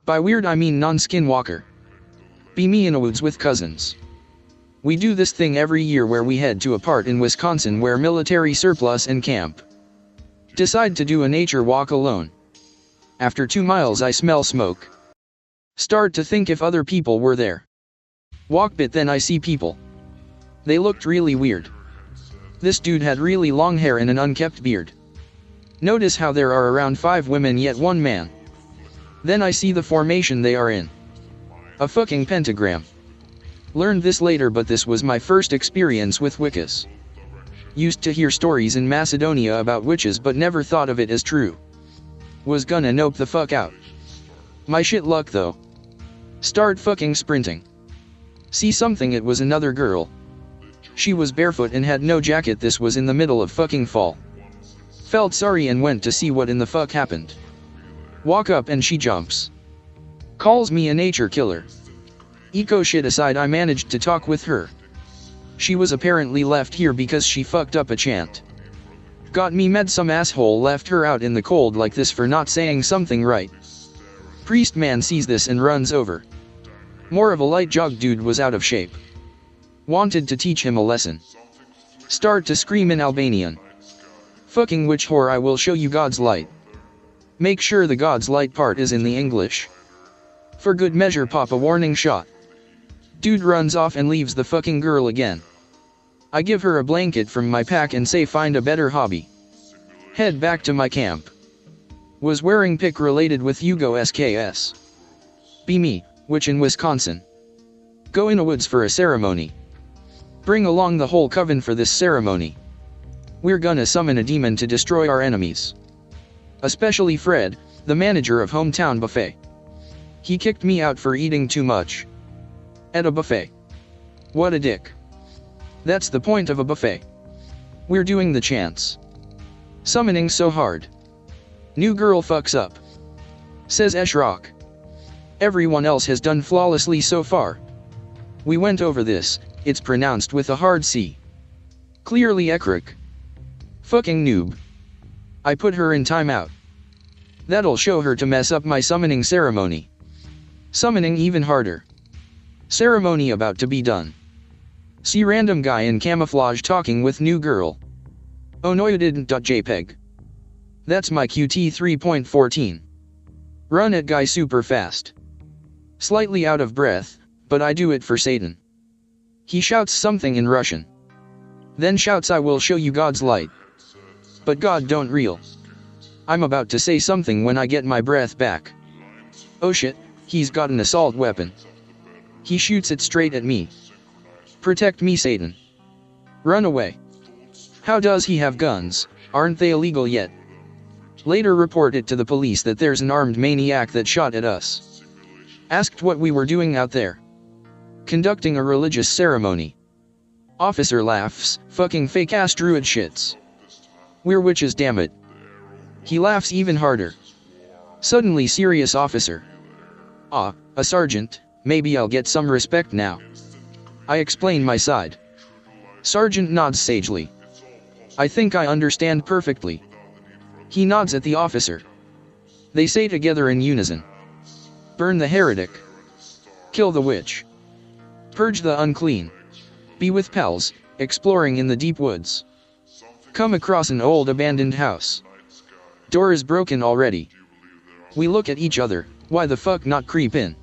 By weird I mean non-skinwalker. Be me Innawoods with cousins. We do this thing every year where we head to a part in Wisconsin where military surplus and camp. Decide to do a nature walk alone. After 2 miles I smell smoke. Start to think if other people were there. Walk bit, then I see people. They looked really weird. This dude had really long hair and an unkempt beard. Notice how there are around 5 women yet 1 man. Then I see the formation they are in. A fucking pentagram. Learned this later, but this was my first experience with Wiccas. Used to hear stories in Macedonia about witches but never thought of it as true. Was gonna nope the fuck out. My shit luck though. Start fucking sprinting. See something, it was another girl. She was barefoot and had no jacket. This was in the middle of fucking fall. Felt sorry and went to see what in the fuck happened. Walk up and she jumps. Calls me a nature killer. Eco shit aside, I managed to talk with her. She was apparently left here because she fucked up a chant. Got me mad some asshole left her out in the cold like this for not saying something right. Priest man sees this and runs over. More of a light jog dude was out of shape. Wanted to teach him a lesson. Start to scream in Albanian. Fucking witch whore, I will show you God's light. Make sure the God's light part is in the English. For good measure pop a warning shot. Dude runs off and leaves the fucking girl again. I give her a blanket from my pack and say find a better hobby. Head back to my camp. Was wearing pic related with Hugo SKS. Be me, witch in Wisconsin. Go in the woods for a ceremony. Bring along the whole coven for this ceremony. We're gonna summon a demon to destroy our enemies. Especially Fred, the manager of Hometown Buffet. He kicked me out for eating too much. At a buffet. What a dick. That's the point of a buffet. We're doing the chants. Summoning so hard. New girl fucks up. Says Eshrok. Everyone else has done flawlessly so far. We went over this, it's pronounced with a hard C. Clearly Ekrik. Fucking noob. I put her in timeout. That'll show her to mess up my summoning ceremony. Summoning even harder. Ceremony about to be done. See random guy in camouflage talking with new girl. Oh no you didn't. JPEG. That's my QT 3.14. Run at guy super fast. Slightly out of breath, but I do it for Satan. He shouts something in Russian. Then shouts I will show you God's light. But God don't real. I'm about to say something when I get my breath back. Oh shit, he's got an assault weapon. He shoots it straight at me. Protect me Satan. Run away. How does he have guns? Aren't they illegal yet? Later report it to the police that there's an armed maniac that shot at us. Asked what we were doing out there. Conducting a religious ceremony. Officer laughs, fucking fake ass druid shits. We're witches damn it. He laughs even harder. Suddenly serious officer. Ah, a sergeant, maybe I'll get some respect now. I explain my side. Sergeant nods sagely. I think I understand perfectly. He nods at the officer. They say together in unison. Burn the heretic. Kill the witch. Purge the unclean. Be with pals, exploring in the deep woods. Come across an old abandoned house. Door is broken already. We look at each other, why the fuck not creep in?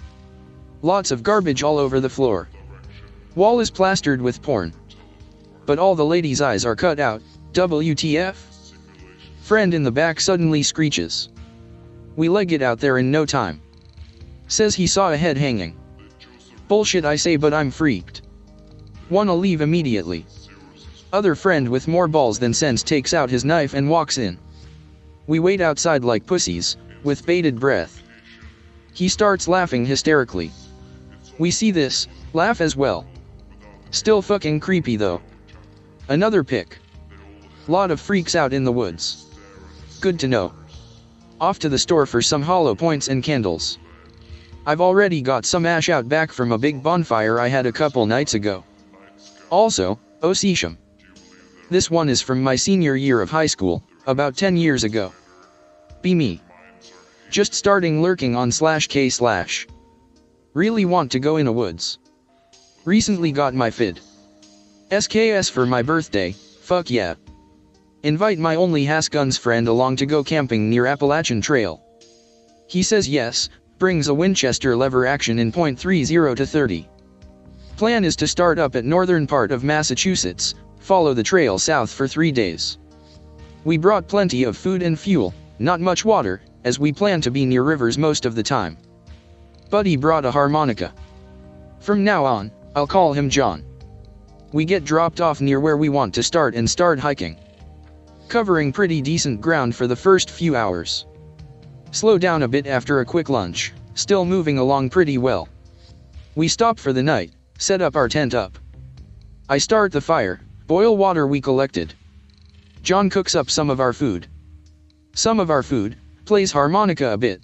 Lots of garbage all over the floor. Wall is plastered with porn. But all the ladies' eyes are cut out, WTF? Friend in the back suddenly screeches. We leg it out there in no time. Says he saw a head hanging. Bullshit I say, but I'm freaked. Wanna leave immediately. Other friend with more balls than sense takes out his knife and walks in. We wait outside like pussies, with bated breath. He starts laughing hysterically. We see this, laugh as well. Still fucking creepy though. Another pic. Lot of freaks out in the woods. Good to know. Off to the store for some hollow points and candles. I've already got some ash out back from a big bonfire I had a couple nights ago. Also, Osisham. This one is from my senior year of high school, about 10 years ago. Be me. Just starting lurking on /k/. Really want to go in a woods. Recently got my FID. SKS for my birthday, fuck yeah. Invite my only Haskins friend along to go camping near Appalachian Trail. He says yes, brings a Winchester lever action in .30 to 30. Plan is to start up at northern part of Massachusetts, follow the trail south for 3 days. We brought plenty of food and fuel, not much water, as we plan to be near rivers most of the time. Buddy brought a harmonica. From now on, I'll call him John. We get dropped off near where we want to start and start hiking. Covering pretty decent ground for the first few hours. Slow down a bit after a quick lunch, still moving along pretty well. We stop for the night, set up our tent up. I start the fire, boil water we collected. John cooks up some of our food. Plays harmonica a bit.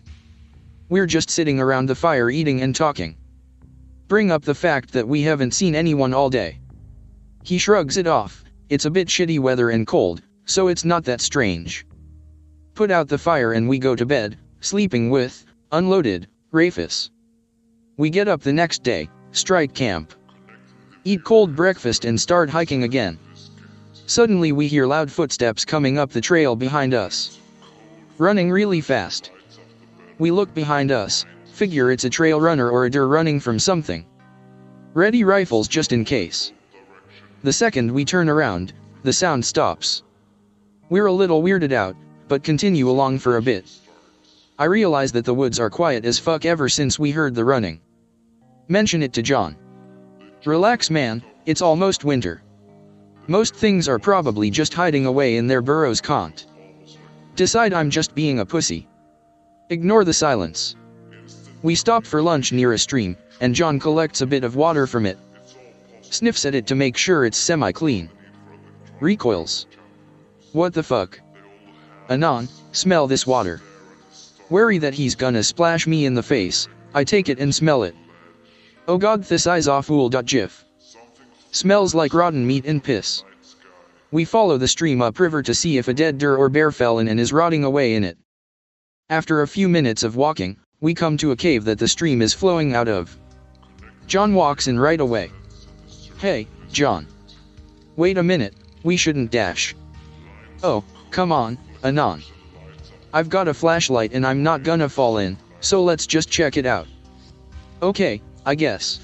We're just sitting around the fire eating and talking. Bring up the fact that we haven't seen anyone all day. He shrugs it off, it's a bit shitty weather and cold, so it's not that strange. Put out the fire and we go to bed, sleeping with, unloaded, Rafus. We get up the next day, strike camp. Eat cold breakfast and start hiking again. Suddenly we hear loud footsteps coming up the trail behind us. Running really fast. We look behind us, figure it's a trail runner or a deer running from something. Ready rifles just in case. The second we turn around, the sound stops. We're a little weirded out, but continue along for a bit. I realize that the woods are quiet as fuck ever since we heard the running. Mention it to John. Relax man, it's almost winter. Most things are probably just hiding away in their burrows can't. Decide I'm just being a pussy. Ignore the silence. We stop for lunch near a stream, and John collects a bit of water from it. Sniffs at it to make sure it's semi-clean. Recoils. What the fuck? Anon, smell this water. Wary that he's gonna splash me in the face, I take it and smell it. Oh god, this is awful.gif. Smells like rotten meat and piss. We follow the stream upriver to see if a dead deer or bear fell in and is rotting away in it. After a few minutes of walking, we come to a cave that the stream is flowing out of. John walks in right away. Hey, John. Wait a minute, we shouldn't dash. Oh, come on, Anon. I've got a flashlight and I'm not gonna fall in, so let's just check it out. Okay, I guess.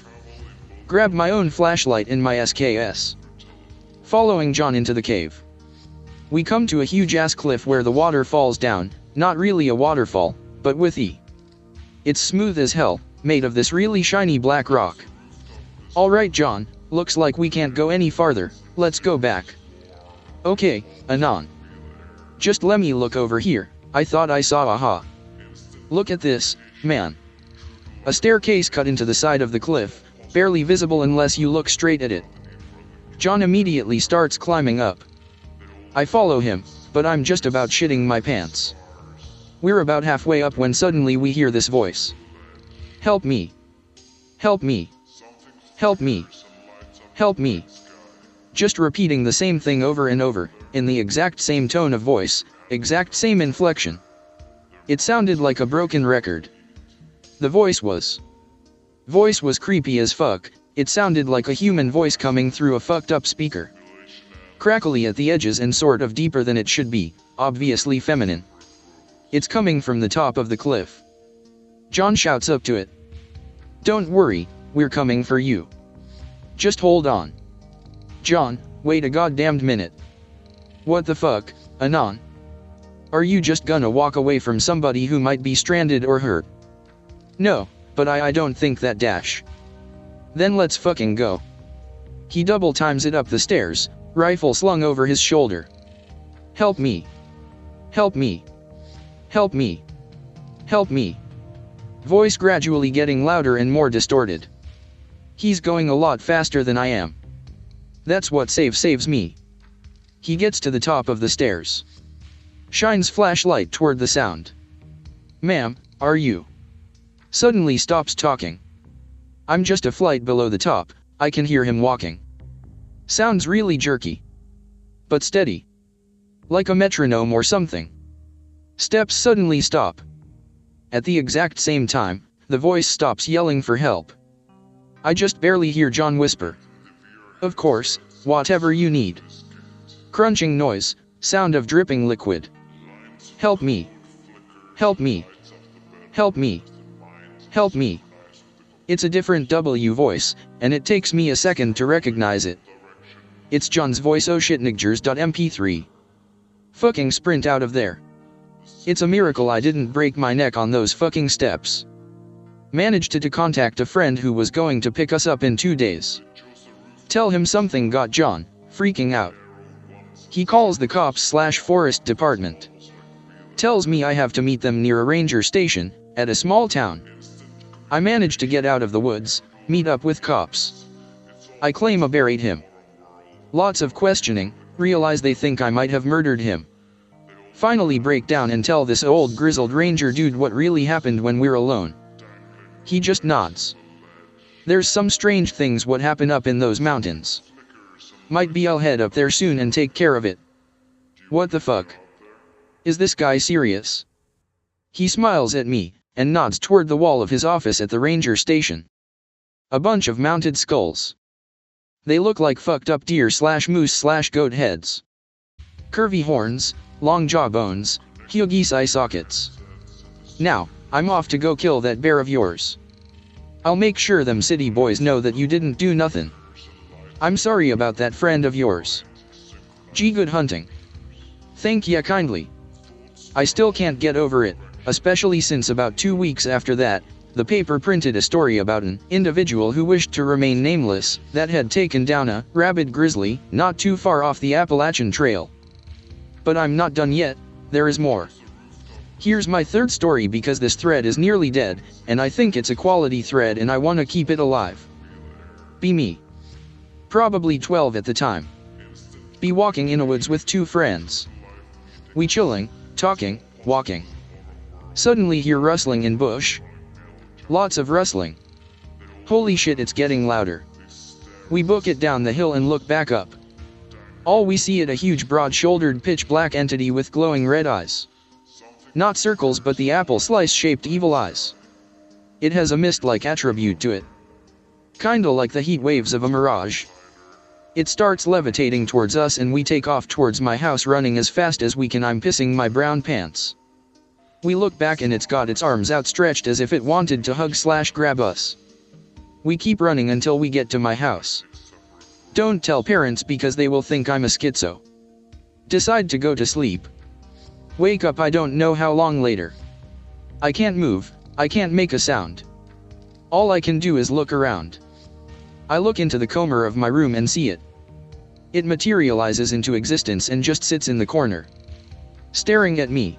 Grab my own flashlight in my SKS. Following John into the cave. We come to a huge ass cliff where the water falls down, not really a waterfall, but with E. It's smooth as hell, made of this really shiny black rock. Alright John, looks like we can't go any farther, let's go back. Okay, Anon. Just let me look over here, I thought I saw aha. Look at this, man. A staircase cut into the side of the cliff, barely visible unless you look straight at it. John immediately starts climbing up. I follow him, but I'm just about shitting my pants. We're about halfway up when suddenly we hear this voice. Help me. Help me. Help me. Help me. Just repeating the same thing over and over, in the exact same tone of voice, exact same inflection. It sounded like a broken record. The voice was creepy as fuck. It sounded like a human voice coming through a fucked up speaker. Crackly at the edges and sort of deeper than it should be, obviously feminine. It's coming from the top of the cliff. John shouts up to it. Don't worry, we're coming for you. Just hold on. John, wait a goddamned minute. What the fuck, Anon? Are you just gonna walk away from somebody who might be stranded or hurt? No, but I don't think that dash. Then let's fucking go. He double times it up the stairs, rifle slung over his shoulder. Help me. Help me. Help me. Help me. Voice gradually getting louder and more distorted. He's going a lot faster than I am. That's what saves me. He gets to the top of the stairs. Shines flashlight toward the sound. Ma'am, are you? Suddenly stops talking. I'm just a flight below the top, I can hear him walking. Sounds really jerky. But steady. Like a metronome or something. Steps suddenly stop. At the exact same time, the voice stops yelling for help. I just barely hear John whisper. Of course, whatever you need. Crunching noise, sound of dripping liquid. Help me. Help me. Help me. Help me. It's a different W voice, and it takes me a second to recognize it. It's John's voice. Oh shit, niggers.mp3. Fucking sprint out of there. It's a miracle I didn't break my neck on those fucking steps. Managed to contact a friend who was going to pick us up in 2 days. Tell him something got John freaking out. He calls the cops/forest department. Tells me I have to meet them near a ranger station, at a small town. I manage to get out of the woods, meet up with cops. I claim I buried him. Lots of questioning, realize they think I might have murdered him. Finally break down and tell this old grizzled ranger dude what really happened when we're alone. He just nods. There's some strange things what happen up in those mountains. Might be I'll head up there soon and take care of it. What the fuck? Is this guy serious? He smiles at me, and nods toward the wall of his office at the ranger station. A bunch of mounted skulls. They look like fucked up deer/moose/goat heads. Curvy horns, long jawbones, huge eye sockets. Now, I'm off to go kill that bear of yours. I'll make sure them city boys know that you didn't do nothing. I'm sorry about that friend of yours. Gee, good hunting. Thank ya kindly. I still can't get over it, especially since about 2 weeks after that, the paper printed a story about an individual who wished to remain nameless, that had taken down a rabid grizzly, not too far off the Appalachian Trail. But I'm not done yet, there is more. Here's my third story because this thread is nearly dead, and I think it's a quality thread and I want to keep it alive. Be me. Probably 12 at the time. Be walking in a woods with 2 friends. We chilling, talking, walking. Suddenly hear rustling in bush. Lots of rustling. Holy shit, it's getting louder. We book it down the hill and look back up. All we see is a huge broad-shouldered pitch black entity with glowing red eyes. Not circles but the apple slice-shaped evil eyes. It has a mist-like attribute to it. Kinda like the heat waves of a mirage. It starts levitating towards us and we take off towards my house running as fast as we can. I'm pissing my brown pants. We look back and it's got its arms outstretched as if it wanted to hug/grab us. We keep running until we get to my house. Don't tell parents because they will think I'm a schizo. Decide to go to sleep. Wake up I don't know how long later. I can't move, I can't make a sound. All I can do is look around. I look into the corner of my room and see it. It materializes into existence and just sits in the corner, staring at me.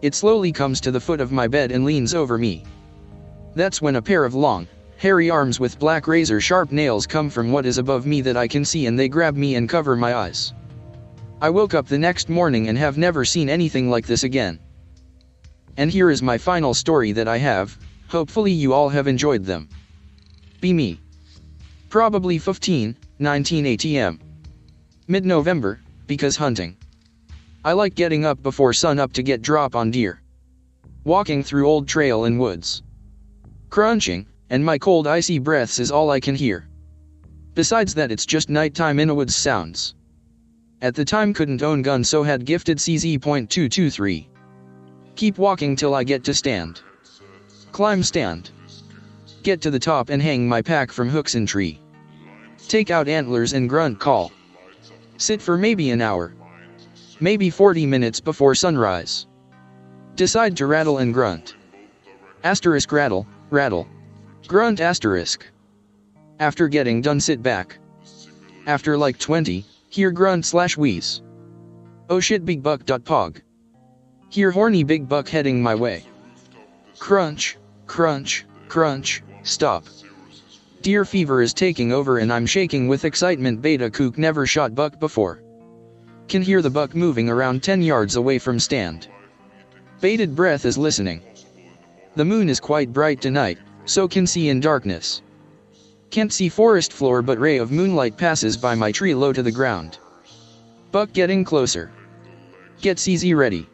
It slowly comes to the foot of my bed and leans over me. That's when a pair of long, hairy arms with black razor-sharp nails come from what is above me that I can see and they grab me and cover my eyes. I woke up the next morning and have never seen anything like this again. And here is my final story that I have, hopefully you all have enjoyed them. Be me. Probably 19 ATM. Mid-November, because hunting. I like getting up before sun up to get drop on deer. Walking through old trail and woods. Crunching, and my cold icy breaths is all I can hear. Besides that it's just nighttime Innawoods sounds. At the time couldn't own gun so had gifted CZ.223. Keep walking till I get to stand. Climb stand. Get to the top and hang my pack from hooks in tree. Take out antlers and grunt call. Sit for maybe an hour. Maybe 40 minutes before sunrise. Decide to rattle and grunt. Asterisk rattle, rattle. Grunt asterisk. After getting done sit back. After like 20, hear grunt/wheeze. Oh shit big buck.pog. Hear horny big buck heading my way. Crunch, crunch, crunch, stop. Deer fever is taking over and I'm shaking with excitement. Beta kook never shot buck before. Can hear the buck moving around 10 yards away from stand. Bated breath is listening. The moon is quite bright tonight, so can see in darkness. Can't see forest floor but ray of moonlight passes by my tree low to the ground. Buck getting closer. Get CZ ready.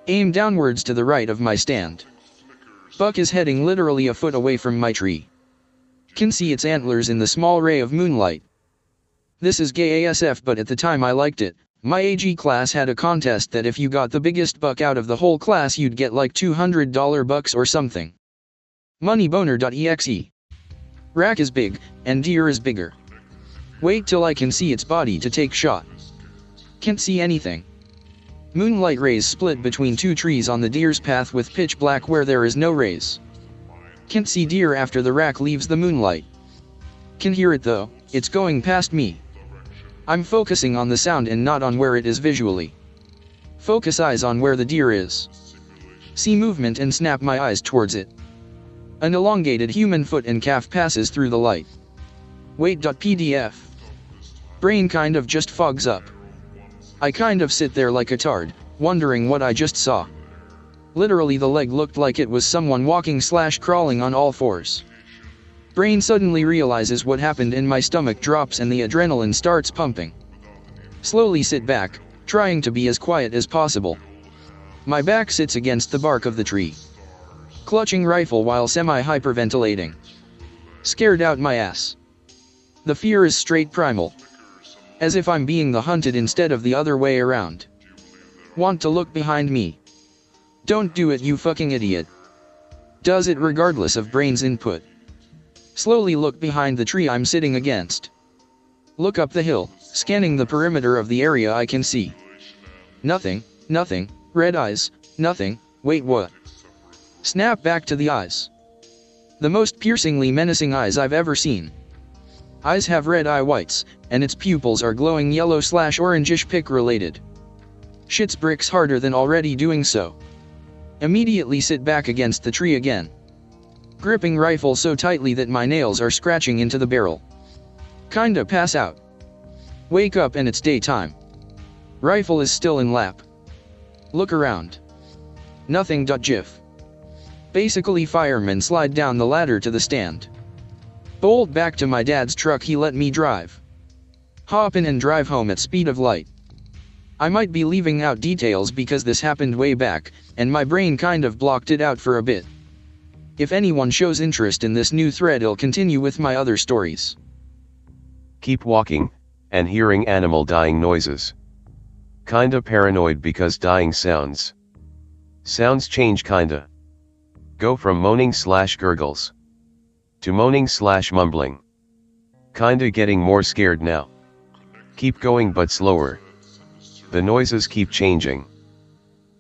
Aim downwards to the right of my stand. Buck is heading literally a foot away from my tree. Can see its antlers in the small ray of moonlight. This is gay ASF, but at the time I liked it. My AG class had a contest that if you got the biggest buck out of the whole class you'd get like $200 bucks or something. Moneyboner.exe. Rack is big, and deer is bigger. Wait till I can see its body to take shot. Can't see anything. Moonlight rays split between two trees on the deer's path with pitch black where there is no rays. Can't see deer after the rack leaves the moonlight. Can hear it though, it's going past me. I'm focusing on the sound and not on where it is visually. Focus eyes on where the deer is. See movement and snap my eyes towards it. An elongated human foot and calf passes through the light. Wait.pdf. Brain kind of just fogs up. I kind of sit there like a tard, wondering what I just saw. Literally the leg looked like it was someone walking/crawling on all fours. Brain suddenly realizes what happened and my stomach drops and the adrenaline starts pumping. Slowly sit back, trying to be as quiet as possible. My back sits against the bark of the tree. Clutching rifle while semi-hyperventilating. Scared out my ass. The fear is straight primal. As if I'm being the hunted instead of the other way around. Want to look behind me. Don't do it, you fucking idiot. Does it regardless of brain's input. Slowly look behind the tree I'm sitting against. Look up the hill, scanning the perimeter of the area I can see. Nothing, nothing, red eyes, nothing, wait what? Snap back to the eyes. The most piercingly menacing eyes I've ever seen. Eyes have red eye whites, and its pupils are glowing yellow/orangish pick related. Shits bricks harder than already doing so. Immediately sit back against the tree again. Gripping rifle so tightly that my nails are scratching into the barrel. Kinda pass out. Wake up and it's daytime. Rifle is still in lap. Look around. Nothing. GIF. Basically firemen slide down the ladder to the stand. Bolt back to my dad's truck he let me drive. Hop in and drive home at speed of light. I might be leaving out details because this happened way back, and my brain kind of blocked it out for a bit. If anyone shows interest in this new thread, I'll continue with my other stories. Keep walking, and hearing animal dying noises. Kinda paranoid because dying sounds. Sounds change kinda. Go from moaning/gurgles. To moaning/mumbling. Kinda getting more scared now. Keep going but slower. The noises keep changing.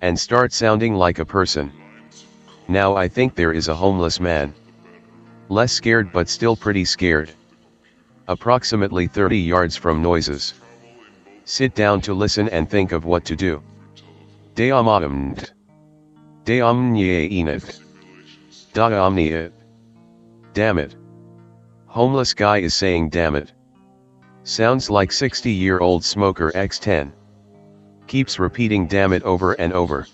And start sounding like a person. Now I think there is a homeless man. Less scared but still pretty scared. Approximately 30 yards from noises. Sit down to listen and think of what to do. Deamamnd. Deamnyeenet. Daamniet. Damn it. Homeless guy is saying damn it. Sounds like 60-year-old smoker X10. Keeps repeating damn it over and over.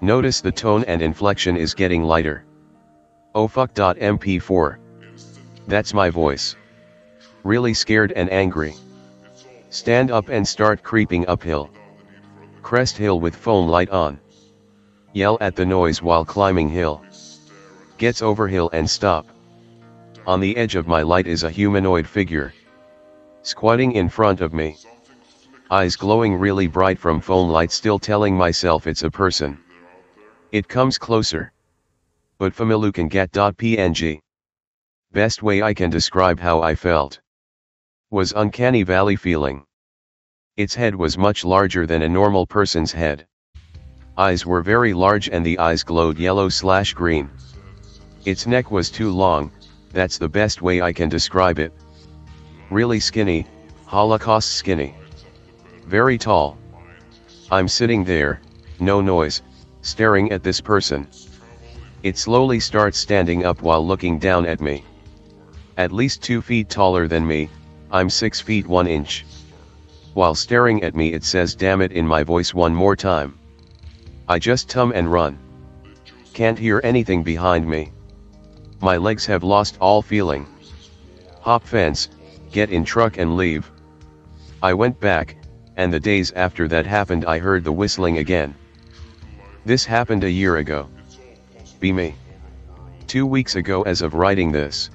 Notice the tone and inflection is getting lighter. Oh fuck. MP4. That's my voice. Really scared and angry. Stand up and start creeping uphill. Crest hill with phone light on. Yell at the noise while climbing hill. Gets over hill and stop. On the edge of my light is a humanoid figure. Squatting in front of me. Eyes glowing really bright from phone light, still telling myself it's a person. It comes closer. But Familu can get.png. Best way I can describe how I felt. Was uncanny valley feeling. Its head was much larger than a normal person's head. Eyes were very large and the eyes glowed yellow/green. Its neck was too long, that's the best way I can describe it. Really skinny, Holocaust skinny. Very tall. I'm sitting there, no noise, staring at this person. It slowly starts standing up while looking down at me. At least 2 feet taller than me, I'm 6 feet 1 inch. While staring at me it says damn it in my voice one more time. I just tum and run. Can't hear anything behind me. My legs have lost all feeling. Hop fence, get in truck and leave. I went back, and the days after that happened I heard the whistling again. This happened a year ago. Be me. 2 weeks ago as of writing this.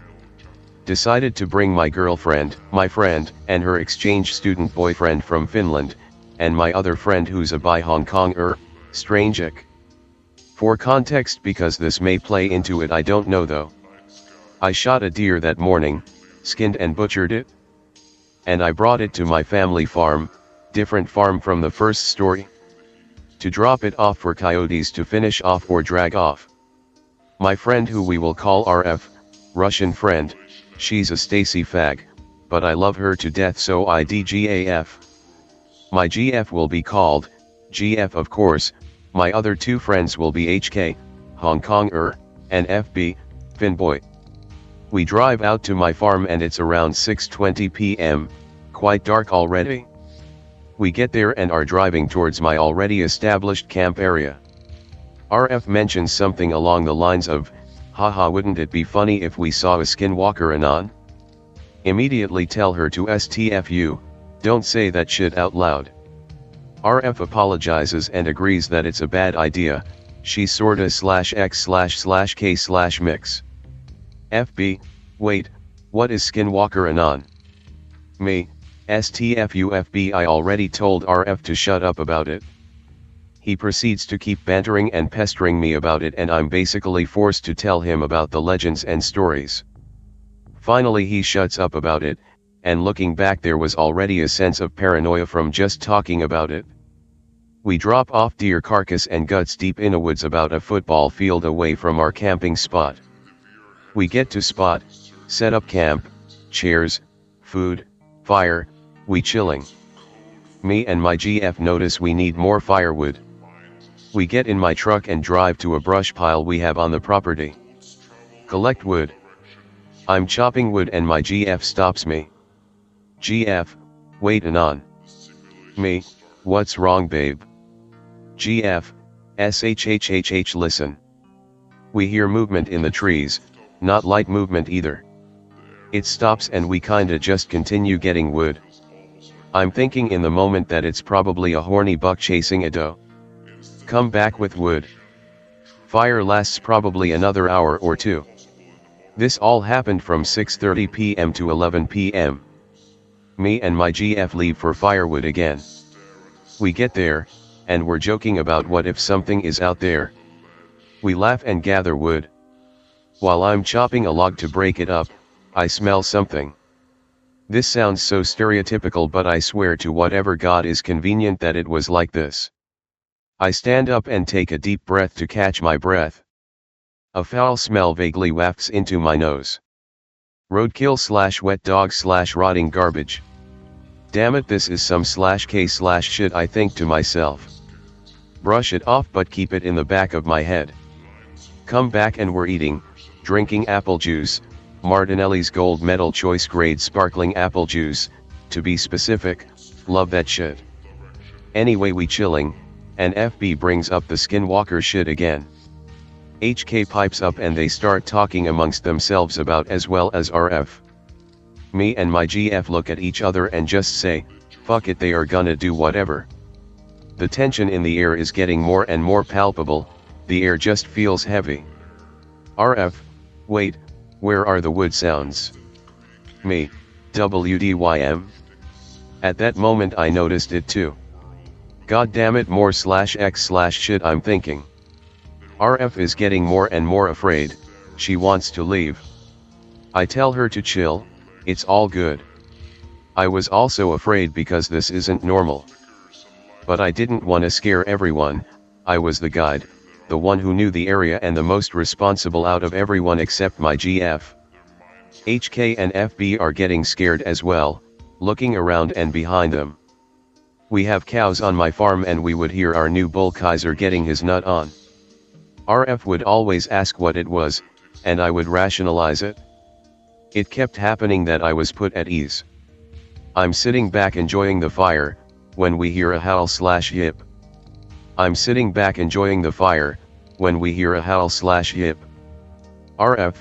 Decided to bring my girlfriend, my friend, and her exchange student boyfriend from Finland, and my other friend who's a bi Hong Konger, Strangic. For context, because this may play into it, I don't know though. I shot a deer that morning, skinned and butchered it. And I brought it to my family farm, different farm from the first story, to drop it off for coyotes to finish off or drag off. My friend, who we will call RF, Russian friend, she's a Stacy fag, but I love her to death, so I DGAF. My GF will be called GF, of course. My other two friends will be HK, Hong Konger, and FB, Finboy. We drive out to my farm and it's around 6:20 p.m, quite dark already. We get there and are driving towards my already established camp area. RF mentions something along the lines of, haha, wouldn't it be funny if we saw a skinwalker anon? Immediately tell her to STFU, don't say that shit out loud. RF apologizes and agrees that it's a bad idea, she's sorta /x//k/mix. FB, wait, what is skinwalker anon? Me, STFU FB, I already told RF to shut up about it. He proceeds to keep bantering and pestering me about it, and I'm basically forced to tell him about the legends and stories. Finally he shuts up about it, and looking back there was already a sense of paranoia from just talking about it. We drop off deer carcass and guts deep in a woods about a football field away from our camping spot. We get to spot, set up camp, chairs, food, fire, we chilling. Me and my GF notice we need more firewood. We get in my truck and drive to a brush pile we have on the property. Collect wood. I'm chopping wood and my GF stops me. GF, wait anon. Me, what's wrong babe? GF, SHHHH, listen. We hear movement in the trees, not light movement either. It stops and we kinda just continue getting wood. I'm thinking in the moment that it's probably a horny buck chasing a doe. Come back with wood. Fire lasts probably another hour or two. This all happened from 6:30 p.m. to 11 p.m. Me and my GF leave for firewood again. We get there, and we're joking about what if something is out there. We laugh and gather wood. While I'm chopping a log to break it up, I smell something. This sounds so stereotypical, but I swear to whatever God is convenient that it was like this. I stand up and take a deep breath to catch my breath. A foul smell vaguely wafts into my nose. Roadkill/wet dog/rotting garbage. Damn it, this is some /k/shit, I think to myself. Brush it off but keep it in the back of my head. Come back and we're eating, drinking apple juice, Martinelli's Gold Medal Choice Grade Sparkling Apple Juice, to be specific, love that shit. Anyway, we chilling, and FB brings up the skinwalker shit again. HK pipes up and they start talking amongst themselves about, as well as RF. Me and my GF look at each other and just say, fuck it, they are gonna do whatever. The tension in the air is getting more and more palpable, the air just feels heavy. RF, wait, where are the wood sounds? Me, WDYM? At that moment I noticed it too. God damn it, more /x/shit, I'm thinking. RF is getting more and more afraid, she wants to leave. I tell her to chill, it's all good. I was also afraid because this isn't normal. But I didn't want to scare everyone, I was the guide, the one who knew the area and the most responsible out of everyone except my GF. HK and FB are getting scared as well, looking around and behind them. We have cows on my farm and we would hear our new bull Kaiser getting his nut on. RF would always ask what it was, and I would rationalize it. It kept happening that I was put at ease. I'm sitting back enjoying the fire, when we hear a howl/yip. I'm sitting back enjoying the fire, when we hear a howl/yip. RF,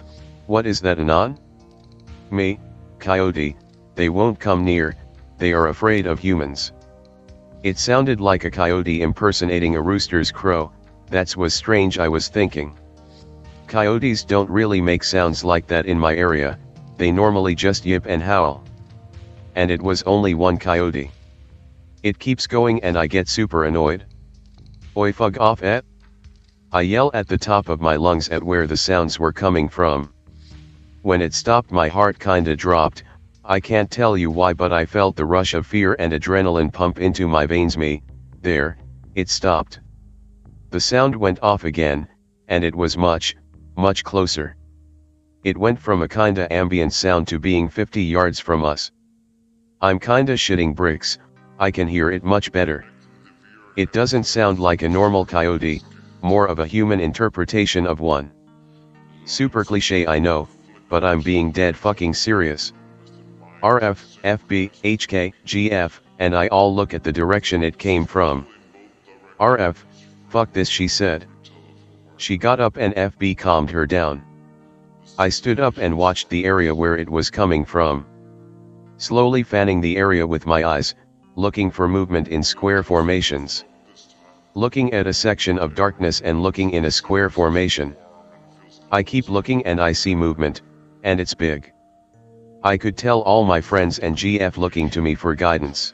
what is that anon? Me, coyote, they won't come near, they are afraid of humans. It sounded like a coyote impersonating a rooster's crow, that was strange, I was thinking. Coyotes don't really make sounds like that in my area, they normally just yip and howl. And it was only one coyote. It keeps going and I get super annoyed. Oi, fuck off, I yell at the top of my lungs at where the sounds were coming from. When it stopped, my heart kinda dropped. I can't tell you why, but I felt the rush of fear and adrenaline pump into my veins. There, it stopped. The sound went off again, and it was much, much closer. It went from a kinda ambient sound to being 50 yards from us. I'm kinda shitting bricks, I can hear it much better. It doesn't sound like a normal coyote, more of a human interpretation of one. Super cliche, I know, but I'm being dead fucking serious. RF, FB, HK, GF, and I all look at the direction it came from. RF, fuck this, she said. She got up and FB calmed her down. I stood up and watched the area where it was coming from. Slowly fanning the area with my eyes, looking for movement in square formations. Looking at a section of darkness and looking in a square formation. I keep looking and I see movement, and it's big. I could tell all my friends and GF looking to me for guidance.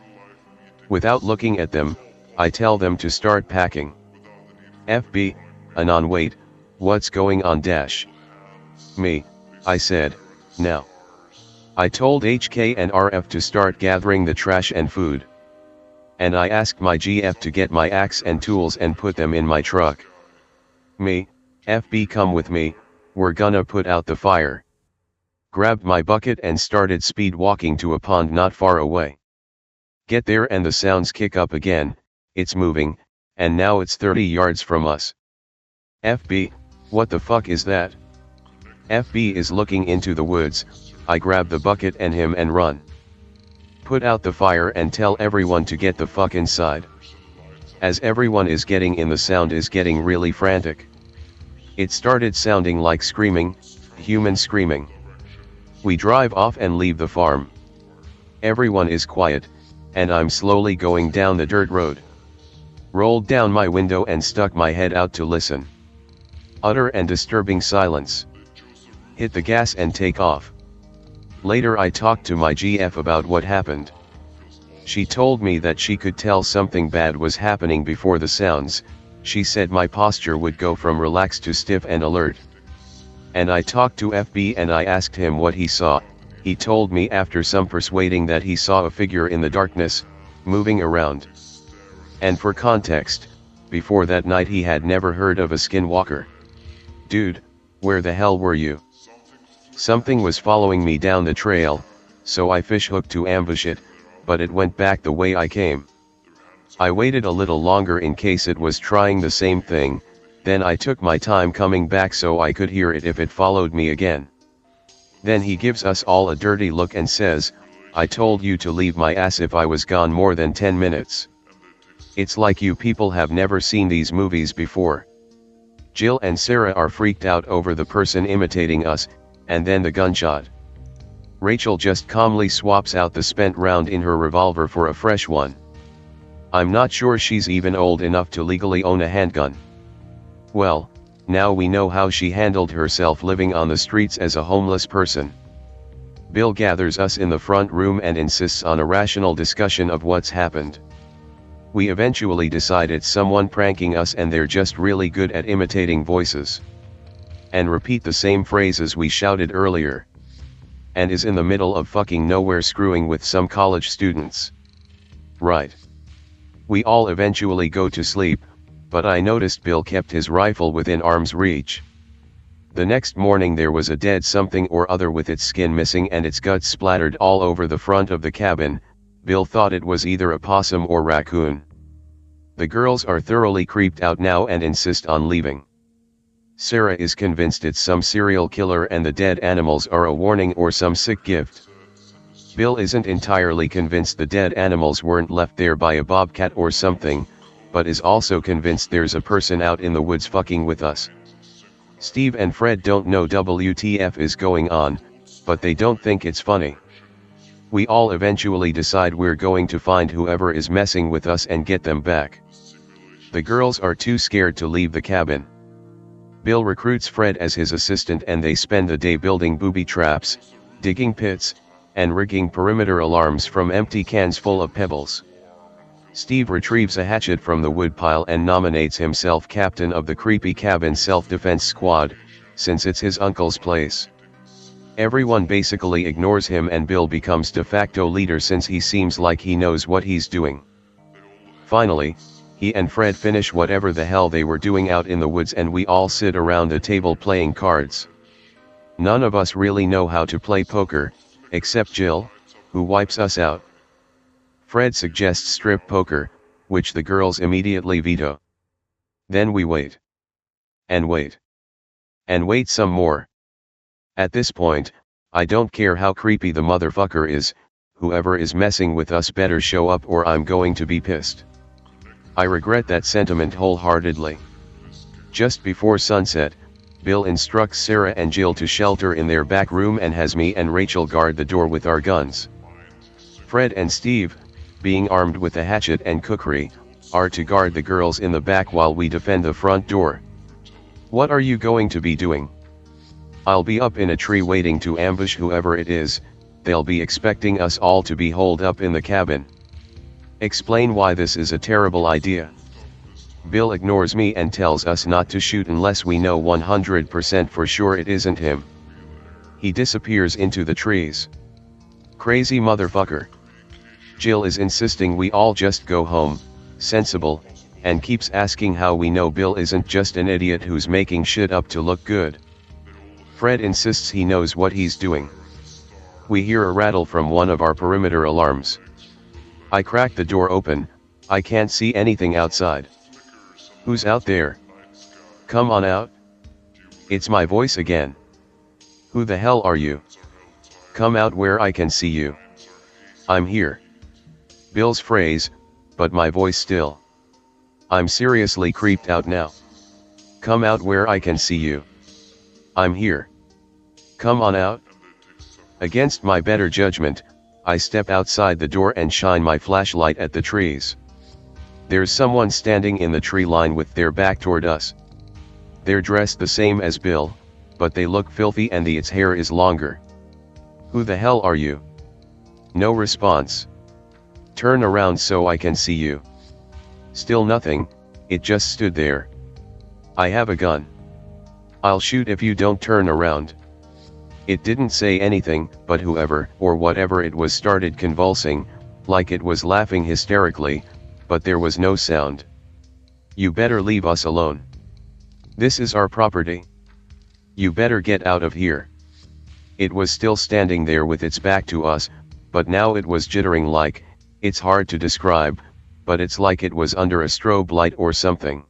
Without looking at them, I tell them to start packing. FB, Anon, wait, what's going on dash? Me, I said, now. I told HK and RF to start gathering the trash and food. And I asked my GF to get my axe and tools and put them in my truck. Me, FB, come with me, we're gonna put out the fire. Grabbed my bucket and started speed walking to a pond not far away. Get there and the sounds kick up again, it's moving, and now it's 30 yards from us. FB, what the fuck is that? FB is looking into the woods. I grab the bucket and him and run. Put out the fire and tell everyone to get the fuck inside. As everyone is getting in, the sound is getting really frantic. It started sounding like screaming, human screaming. We drive off and leave the farm. Everyone is quiet, and I'm slowly going down the dirt road. Rolled down my window and stuck my head out to listen. Utter and disturbing silence. Hit the gas and take off. Later I talked to my GF about what happened. She told me that she could tell something bad was happening before the sounds. She said my posture would go from relaxed to stiff and alert. And I talked to FB and I asked him what he saw. He told me after some persuading that he saw a figure in the darkness, moving around. And for context, before that night he had never heard of a skinwalker. Dude, where the hell were you? Something was following me down the trail, so I fishhooked to ambush it, but it went back the way I came. I waited a little longer in case it was trying the same thing, then I took my time coming back so I could hear it if it followed me again. Then he gives us all a dirty look and says, I told you to leave my ass if I was gone more than 10 minutes. It's like you people have never seen these movies before. Jill and Sarah are freaked out over the person imitating us, and then the gunshot. Rachel just calmly swaps out the spent round in her revolver for a fresh one. I'm not sure she's even old enough to legally own a handgun. Well, now we know how she handled herself living on the streets as a homeless person. Bill gathers us in the front room and insists on a rational discussion of what's happened. We eventually decide it's someone pranking us and they're just really good at imitating voices. And repeat the same phrases we shouted earlier. And is in the middle of fucking nowhere screwing with some college students. Right. We all eventually go to sleep, but I noticed Bill kept his rifle within arm's reach. The next morning there was a dead something or other with its skin missing and its guts splattered all over the front of the cabin. Bill thought it was either a possum or raccoon. The girls are thoroughly creeped out now and insist on leaving. Sarah is convinced it's some serial killer and the dead animals are a warning or some sick gift. Bill isn't entirely convinced the dead animals weren't left there by a bobcat or something, but is also convinced there's a person out in the woods fucking with us. Steve and Fred don't know WTF is going on, but they don't think it's funny. We all eventually decide we're going to find whoever is messing with us and get them back. The girls are too scared to leave the cabin. Bill recruits Fred as his assistant and they spend the day building booby traps, digging pits, and rigging perimeter alarms from empty cans full of pebbles. Steve retrieves a hatchet from the woodpile and nominates himself captain of the creepy cabin self-defense squad, since it's his uncle's place. Everyone basically ignores him and Bill becomes de facto leader since he seems like he knows what he's doing. Finally, he and Fred finish whatever the hell they were doing out in the woods and we all sit around the table playing cards. None of us really know how to play poker, except Jill, who wipes us out. Fred suggests strip poker, which the girls immediately veto. Then we wait. And wait. And wait some more. At this point, I don't care how creepy the motherfucker is, whoever is messing with us better show up or I'm going to be pissed. I regret that sentiment wholeheartedly. Just before sunset, Bill instructs Sarah and Jill to shelter in their back room and has me and Rachel guard the door with our guns. Fred and Steve, being armed with a hatchet and cookery, are to guard the girls in the back while we defend the front door. What are you going to be doing? I'll be up in a tree waiting to ambush whoever it is. They'll be expecting us all to be holed up in the cabin. Explain why this is a terrible idea. Bill ignores me and tells us not to shoot unless we know 100% for sure it isn't him. He disappears into the trees. Crazy motherfucker. Jill is insisting we all just go home, sensible, and keeps asking how we know Bill isn't just an idiot who's making shit up to look good. Fred insists he knows what he's doing. We hear a rattle from one of our perimeter alarms. I crack the door open, I can't see anything outside. Who's out there? Come on out. It's my voice again. Who the hell are you? Come out where I can see you. I'm here. Bill's phrase, but my voice still. I'm seriously creeped out now. Come out where I can see you. I'm here. Come on out. Against my better judgment, I step outside the door and shine my flashlight at the trees. There's someone standing in the tree line with their back toward us. They're dressed the same as Bill, but they look filthy and its hair is longer. Who the hell are you? No response. Turn around so I can see you. Still nothing, it just stood there. I have a gun. I'll shoot if you don't turn around. It didn't say anything, but whoever or whatever it was started convulsing, like it was laughing hysterically, but there was no sound. You better leave us alone. This is our property. You better get out of here. It was still standing there with its back to us, but now it was jittering like, it's hard to describe, but it's like it was under a strobe light or something.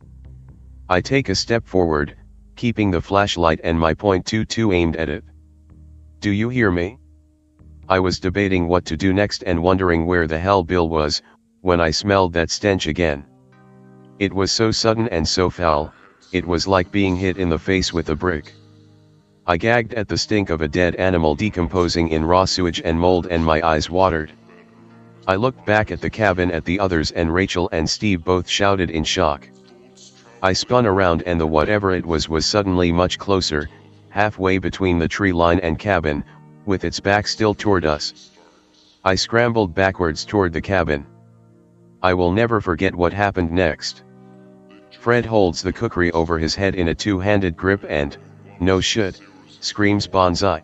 I take a step forward, keeping the flashlight and my .22 aimed at it. Do you hear me? I was debating what to do next and wondering where the hell Bill was, when I smelled that stench again. It was so sudden and so foul, it was like being hit in the face with a brick. I gagged at the stink of a dead animal decomposing in raw sewage and mold and my eyes watered. I looked back at the cabin at the others and Rachel and Steve both shouted in shock. I spun around and the whatever it was suddenly much closer, halfway between the tree line and cabin, with its back still toward us. I scrambled backwards toward the cabin. I will never forget what happened next. Fred holds the cookery over his head in a two-handed grip and, no shit, screams bonsai.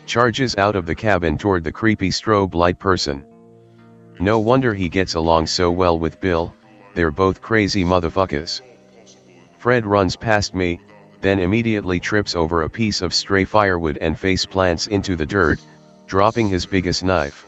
Charges out of the cabin toward the creepy strobe light person. No wonder he gets along so well with Bill, they're both crazy motherfuckers. Fred runs past me, then immediately trips over a piece of stray firewood and face plants into the dirt, dropping his biggest knife.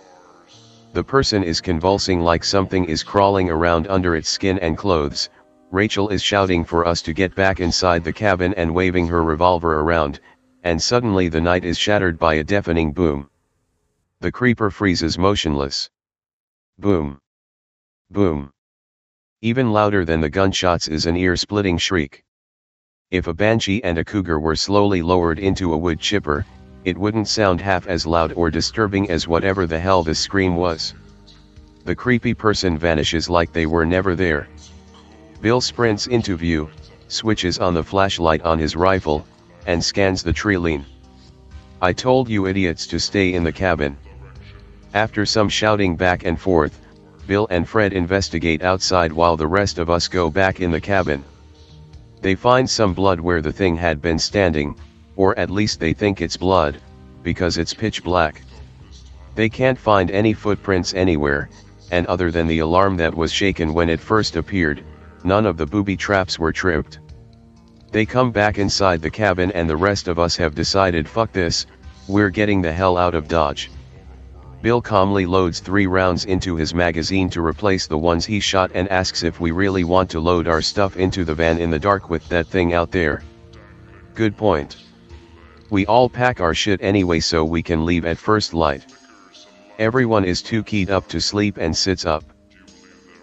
The person is convulsing like something is crawling around under its skin and clothes. Rachel is shouting for us to get back inside the cabin and waving her revolver around, and suddenly the night is shattered by a deafening boom. The creeper freezes motionless. Boom. Boom. Even louder than the gunshots is an ear-splitting shriek. If a banshee and a cougar were slowly lowered into a wood chipper, it wouldn't sound half as loud or disturbing as whatever the hell this scream was. The creepy person vanishes like they were never there. Bill sprints into view, switches on the flashlight on his rifle, and scans the tree line. "I told you idiots to stay in the cabin." After some shouting back and forth, Bill and Fred investigate outside while the rest of us go back in the cabin. They find some blood where the thing had been standing, or at least they think it's blood, because it's pitch black. They can't find any footprints anywhere, and other than the alarm that was shaken when it first appeared, none of the booby traps were tripped. They come back inside the cabin and the rest of us have decided fuck this, we're getting the hell out of Dodge. Bill calmly loads 3 rounds into his magazine to replace the ones he shot and asks if we really want to load our stuff into the van in the dark with that thing out there. Good point. We all pack our shit anyway so we can leave at first light. Everyone is too keyed up to sleep and sits up.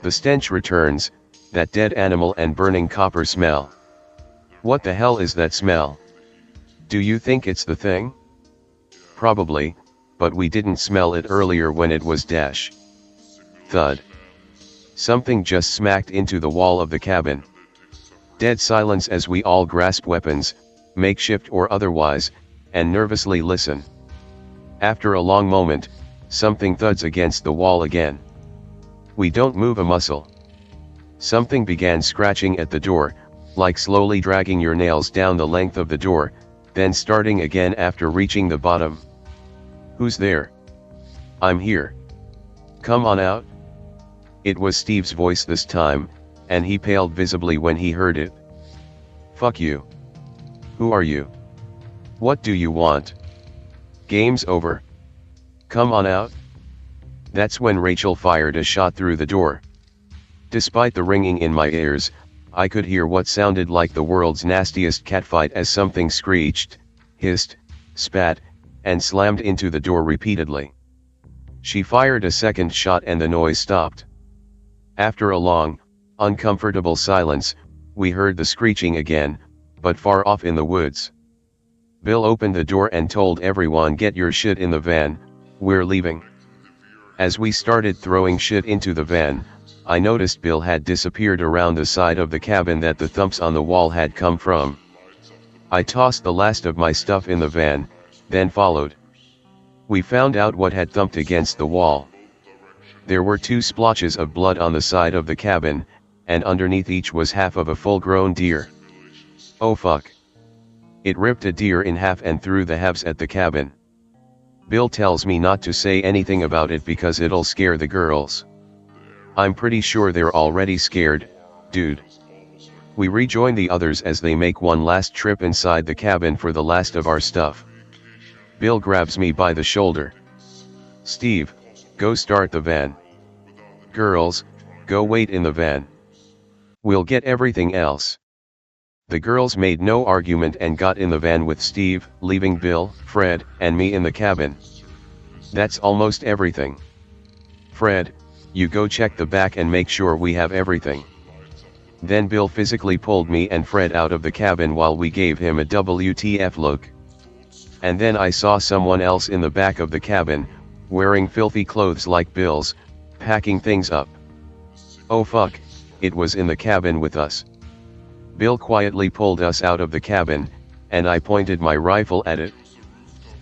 The stench returns, that dead animal and burning copper smell. What the hell is that smell? Do you think it's the thing? Probably, but we didn't smell it earlier when it was dash. Thud. Something just smacked into the wall of the cabin. Dead silence as we all grasp weapons, makeshift or otherwise, and nervously listen. After a long moment, something thuds against the wall again. We don't move a muscle. Something began scratching at the door, like slowly dragging your nails down the length of the door, then starting again after reaching the bottom. "Who's there?" "I'm here. Come on out." It was Steve's voice this time, and he paled visibly when he heard it. "Fuck you. Who are you? What do you want? Game's over. Come on out." That's when Rachel fired a shot through the door. Despite the ringing in my ears, I could hear what sounded like the world's nastiest catfight as something screeched, hissed, spat, and slammed into the door repeatedly. She fired a second shot and the noise stopped. After a long, uncomfortable silence, we heard the screeching again, but far off in the woods. Bill opened the door and told everyone, "Get your shit in the van, we're leaving." As we started throwing shit into the van, I noticed Bill had disappeared around the side of the cabin that the thumps on the wall had come from. I tossed the last of my stuff in the van, then followed. We found out what had thumped against the wall. There were 2 splotches of blood on the side of the cabin, and underneath each was half of a full-grown deer. Oh fuck. It ripped a deer in half and threw the halves at the cabin. Bill tells me not to say anything about it because it'll scare the girls. I'm pretty sure they're already scared, dude. We rejoin the others as they make one last trip inside the cabin for the last of our stuff. Bill grabs me by the shoulder. "Steve, go start the van. Girls, go wait in the van. We'll get everything else." The girls made no argument and got in the van with Steve, leaving Bill, Fred, and me in the cabin. That's almost everything. "Fred, you go check the back and make sure we have everything." Then Bill physically pulled me and Fred out of the cabin while we gave him a WTF look. And then I saw someone else in the back of the cabin, wearing filthy clothes like Bill's, packing things up. Oh fuck, it was in the cabin with us. Bill quietly pulled us out of the cabin, and I pointed my rifle at it.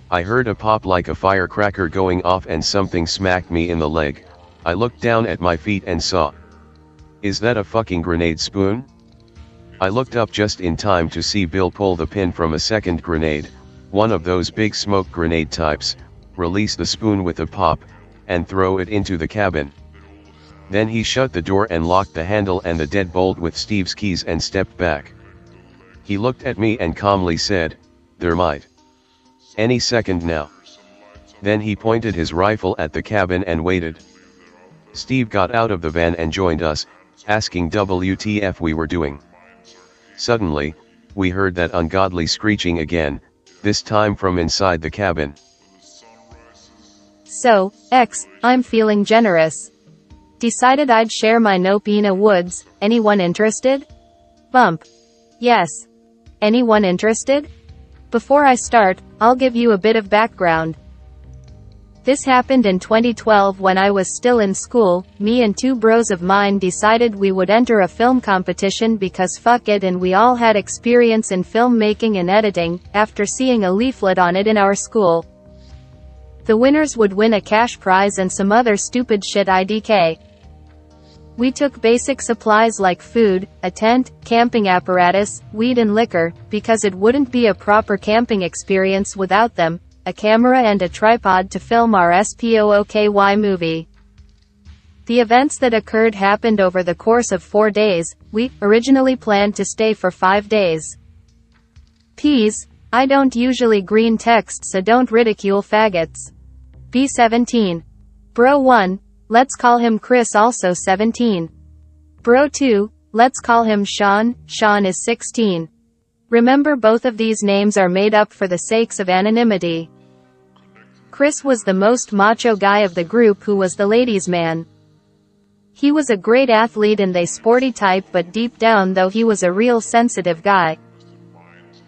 I heard a pop like a firecracker going off and something smacked me in the leg. I looked down at my feet and saw. Is that a fucking grenade spoon? I looked up just in time to see Bill pull the pin from a second grenade, one of those big smoke grenade types, release the spoon with a pop, and throw it into the cabin. Then he shut the door and locked the handle and the deadbolt with Steve's keys and stepped back. He looked at me and calmly said, "There might any second now." Then he pointed his rifle at the cabin and waited. Steve got out of the van and joined us, asking WTF we were doing. Suddenly, we heard that ungodly screeching again, this time from inside the cabin. "So, I'm feeling generous. Decided I'd share my nope Innawoods, anyone interested?" Bump. "Yes. Anyone interested? Before I start, I'll give you a bit of background. This happened in 2012 when I was still in school. Me and two bros of mine decided we would enter a film competition because fuck it, and we all had experience in filmmaking and editing, after seeing a leaflet on it in our school. The winners would win a cash prize and some other stupid shit IDK. We took basic supplies like food, a tent, camping apparatus, weed and liquor, because it wouldn't be a proper camping experience without them, a camera and a tripod to film our SPOOKY movie. The events that occurred happened over the course of 4 days. We originally planned to stay for 5 days. Peas, I don't usually green text, so don't ridicule faggots. B17. Bro 1, let's call him Chris, also 17. Bro 2, let's call him Sean, Sean is 16. Remember, both of these names are made up for the sakes of anonymity. Chris was the most macho guy of the group, who was the ladies' man. He was a great athlete and they sporty type, but deep down though he was a real sensitive guy.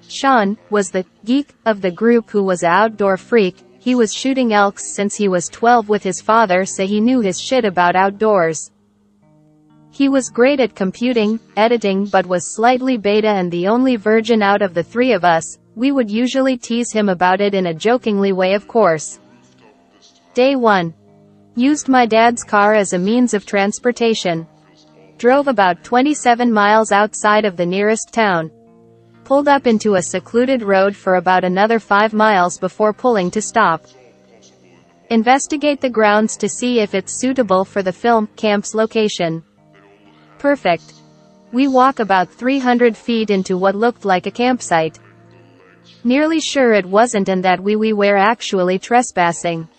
Sean was the geek of the group, who was an outdoor freak. He was shooting elks since he was 12 with his father, so he knew his shit about outdoors. He was great at computing, editing, but was slightly beta and the only virgin out of the three of us. We would usually tease him about it in a jokingly way, of course. Day 1. Used my dad's car as a means of transportation. Drove about 27 miles outside of the nearest town. Pulled up into a secluded road for about another 5 miles before pulling to stop. Investigate the grounds to see if it's suitable for the film camp's location. Perfect. We walk about 300 feet into what looked like a campsite. Nearly sure it wasn't and that we were actually trespassing.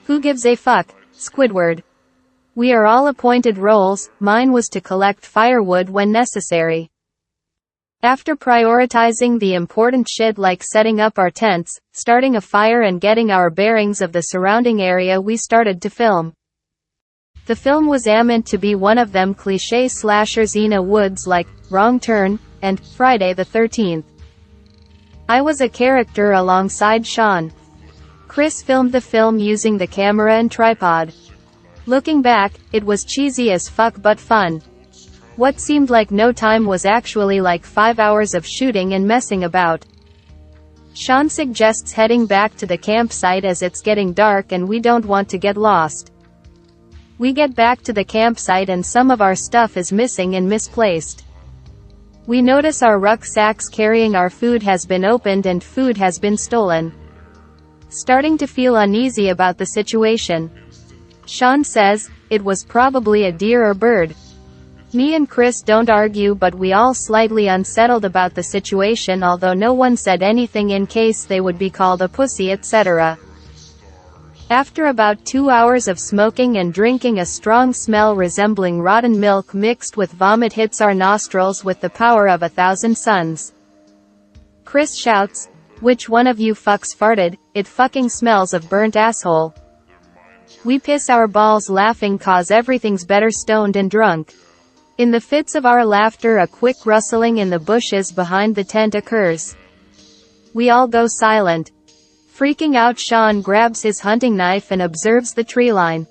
Who gives a fuck? Squidward. We are all appointed roles. Mine was to collect firewood when necessary. After prioritizing the important shit like setting up our tents, starting a fire and getting our bearings of the surrounding area, we started to film. The film was meant to be one of them cliché slashers Innawoods like Wrong Turn and Friday the 13th. I was a character alongside Sean. Chris filmed the film using the camera and tripod. Looking back, it was cheesy as fuck but fun. What seemed like no time was actually like 5 hours of shooting and messing about. Sean suggests heading back to the campsite as it's getting dark and we don't want to get lost. We get back to the campsite and some of our stuff is missing and misplaced. We notice our rucksacks carrying our food has been opened and food has been stolen. Starting to feel uneasy about the situation. Sean says, it was probably a deer or bird. Me and Chris don't argue, but we all slightly unsettled about the situation, although no one said anything in case they would be called a pussy, etc. After about 2 hours of smoking and drinking, a strong smell resembling rotten milk mixed with vomit hits our nostrils with the power of 1,000 suns. Chris shouts, "Which one of you fucks farted? It fucking smells of burnt asshole." We piss our balls laughing cause everything's better stoned and drunk. In the fits of our laughter, a quick rustling in the bushes behind the tent occurs. We all go silent. Freaking out, Sean grabs his hunting knife and observes the tree line.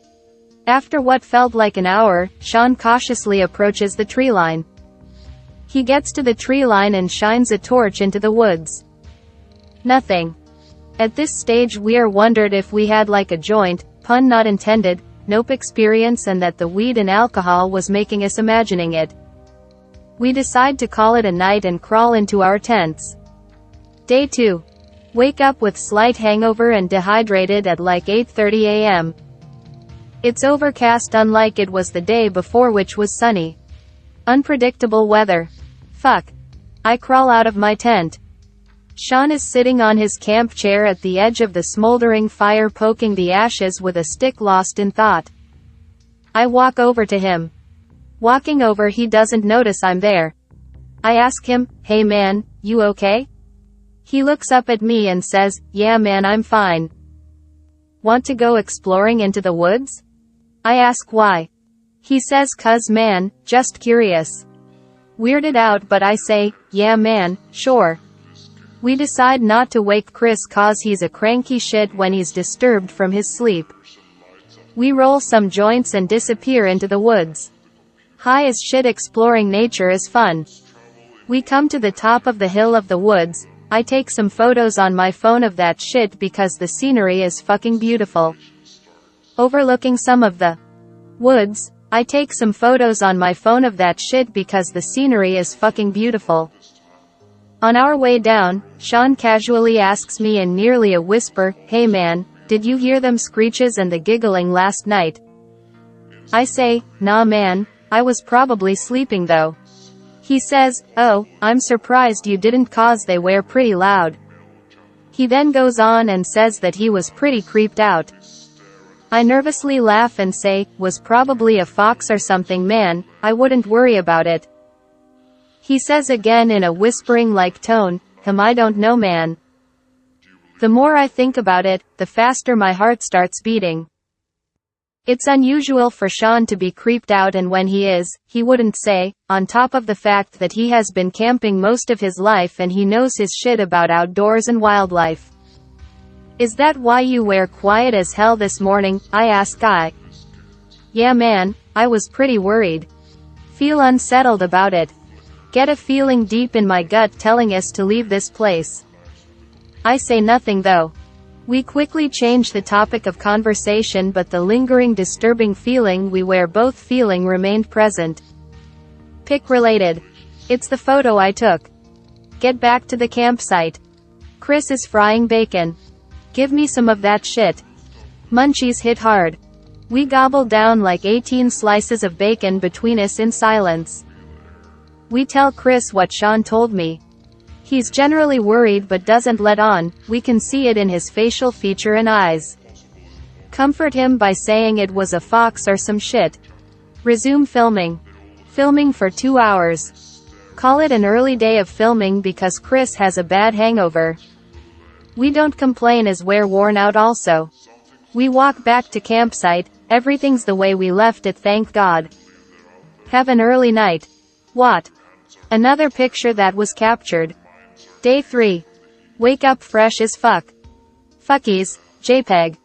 After what felt like an hour, Sean cautiously approaches the tree line. He gets to the tree line and shines a torch into the woods. Nothing. At this stage we're wondered if we had like a joint, pun not intended, nope experience, and that the weed and alcohol was making us imagining it. We decide to call it a night and crawl into our tents. Day 2. Wake up with slight hangover and dehydrated at like 8:30 a.m. It's overcast unlike it was the day before, which was sunny. Unpredictable weather. Fuck. I crawl out of my tent. Sean is sitting on his camp chair at the edge of the smoldering fire, poking the ashes with a stick, lost in thought. I walk over to him. Walking over, he doesn't notice I'm there. I ask him, "Hey man, you okay?" He looks up at me and says, "Yeah man, I'm fine." Want to go exploring into the woods? I ask why. He says, "'Cause man, just curious." Weirded out, but I say, "Yeah man, sure." We decide not to wake Chris cause he's a cranky shit when he's disturbed from his sleep. We roll some joints and disappear into the woods. High as shit, exploring nature is fun. We come to the top of the hill of the woods. I take some photos on my phone of that shit because the scenery is fucking beautiful. Overlooking some of the woods, I take some photos on my phone of that shit because the scenery is fucking beautiful. On our way down, Sean casually asks me in nearly a whisper, "Hey man, did you hear them screeches and the giggling last night?" I say, "Nah man, I was probably sleeping though." He says, "Oh, I'm surprised you didn't cause they were pretty loud." He then goes on and says that he was pretty creeped out. I nervously laugh and say, "Was probably a fox or something man, I wouldn't worry about it." He says again in a whispering-like tone, I don't know man." The more I think about it, the faster my heart starts beating. It's unusual for Sean to be creeped out, and when he is, he wouldn't say, on top of the fact that he has been camping most of his life and he knows his shit about outdoors and wildlife. "Is that why you were quiet as hell this morning?" I ask Guy. "Yeah man, I was pretty worried. Feel unsettled about it. Get a feeling deep in my gut telling us to leave this place." I say nothing though. We quickly change the topic of conversation, but the lingering disturbing feeling we were both feeling remained present. Pick related. It's the photo I took. Get back to the campsite. Chris is frying bacon. Give me some of that shit. Munchies hit hard. We gobble down like 18 slices of bacon between us in silence. We tell Chris what Sean told me. He's generally worried but doesn't let on, we can see it in his facial feature and eyes. Comfort him by saying it was a fox or some shit. Resume filming. Filming for 2 hours. Call it an early day of filming because Chris has a bad hangover. We don't complain as we're worn out also. We walk back to campsite, everything's the way we left it, thank God. Have an early night. What? Another picture that was captured. Day 3. Wake up fresh as fuck. Fuckies, JPEG.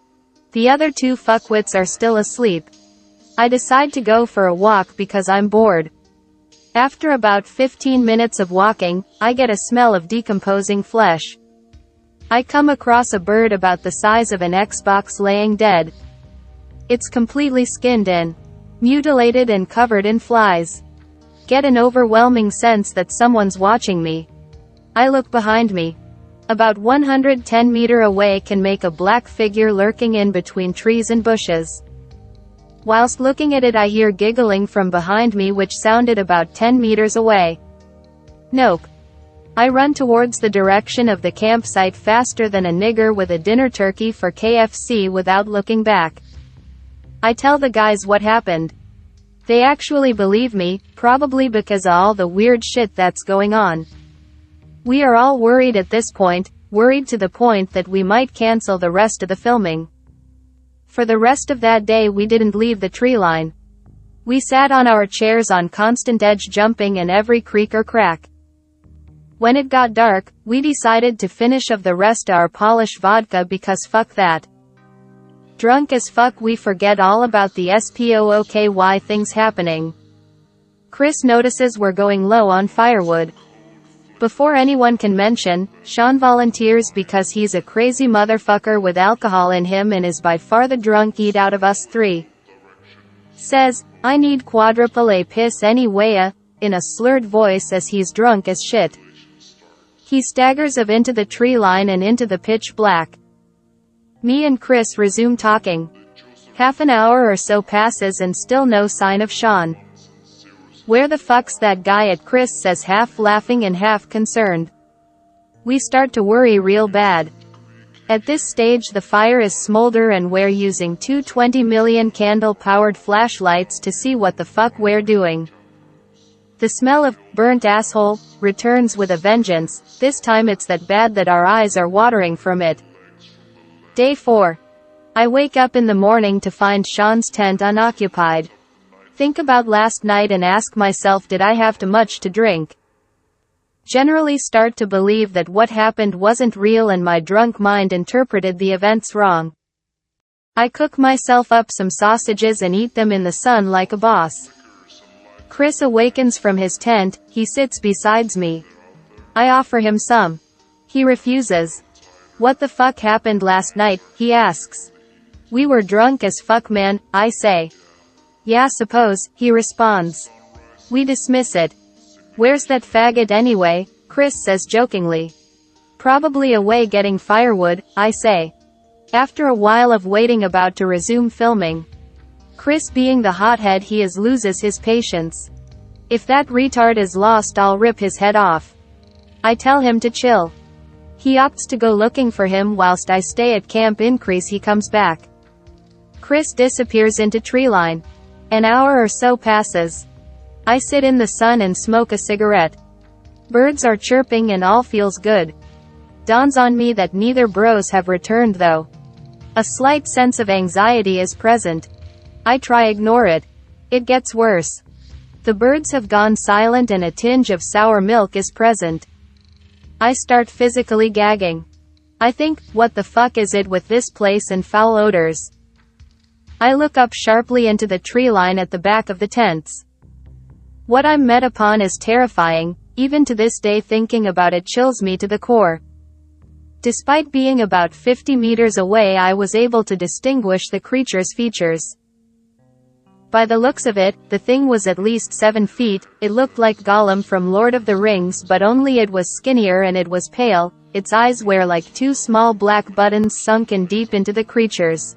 The other two fuckwits are still asleep. I decide to go for a walk because I'm bored. After about 15 minutes of walking, I get a smell of decomposing flesh. I come across a bird about the size of an Xbox laying dead. It's completely skinned in, mutilated and covered in flies. Get an overwhelming sense that someone's watching me. I look behind me. About 110 meters away can make a black figure lurking in between trees and bushes. Whilst looking at it, I hear giggling from behind me which sounded about 10 meters away. Nope. I run towards the direction of the campsite faster than a nigger with a dinner turkey for KFC without looking back. I tell the guys what happened. They actually believe me, probably because of all the weird shit that's going on. We are all worried at this point, worried to the point that we might cancel the rest of the filming. For the rest of that day we didn't leave the tree line. We sat on our chairs on constant edge, jumping in every creek or crack. When it got dark, we decided to finish of the rest of our Polish vodka because fuck that. Drunk as fuck, we forget all about the SPOOKY things happening. Chris notices we're going low on firewood. Before anyone can mention, Sean volunteers because he's a crazy motherfucker with alcohol in him and is by far the drunk eat out of us three. Says, "I need quadruple a piss anyway," in a slurred voice as he's drunk as shit. He staggers up into the tree line and into the pitch black. Me and Chris resume talking. Half an hour or so passes and still no sign of Sean. "Where the fuck's that guy at?" Chris says, half laughing and half concerned. We start to worry real bad. At this stage the fire is smolder and we're using two 20 million candle powered flashlights to see what the fuck we're doing. The smell of burnt asshole returns with a vengeance. This time it's that bad that our eyes are watering from it. Day 4. I wake up in the morning to find Sean's tent unoccupied. Think about last night and ask myself, did I have too much to drink? generally start to believe that what happened wasn't real and my drunk mind interpreted the events wrong. I cook myself up some sausages and eat them in the sun like a boss. Chris awakens from his tent, he sits beside me. I offer him some. He refuses. What the fuck happened last night, he asks. We were drunk as fuck man, I say. Yeah suppose, he responds. We dismiss it. Where's that faggot anyway, Chris says jokingly. Probably away getting firewood, I say. After a while of waiting about to resume filming. Chris being the hothead he is loses his patience. If that retard is lost I'll rip his head off. I tell him to chill. He opts to go looking for him whilst I stay at Camp Increase. He comes back. Chris disappears into treeline. An hour or so passes. I sit in the sun and smoke a cigarette. Birds are chirping and all feels good. Dawns on me that neither bros have returned though. A slight sense of anxiety is present. I try ignore it. It gets worse. The birds have gone silent and a tinge of sour milk is present. I start physically gagging. I think, what the fuck is it with this place and foul odors? I look up sharply into the tree line at the back of the tents. What I'm met upon is terrifying, even to this day thinking about it chills me to the core. Despite being about 50 meters away I was able to distinguish the creature's features. By the looks of it, the thing was at least 7 feet, it looked like Gollum from Lord of the Rings but only it was skinnier and it was pale, its eyes were like 2 small black buttons sunken deep into the creature's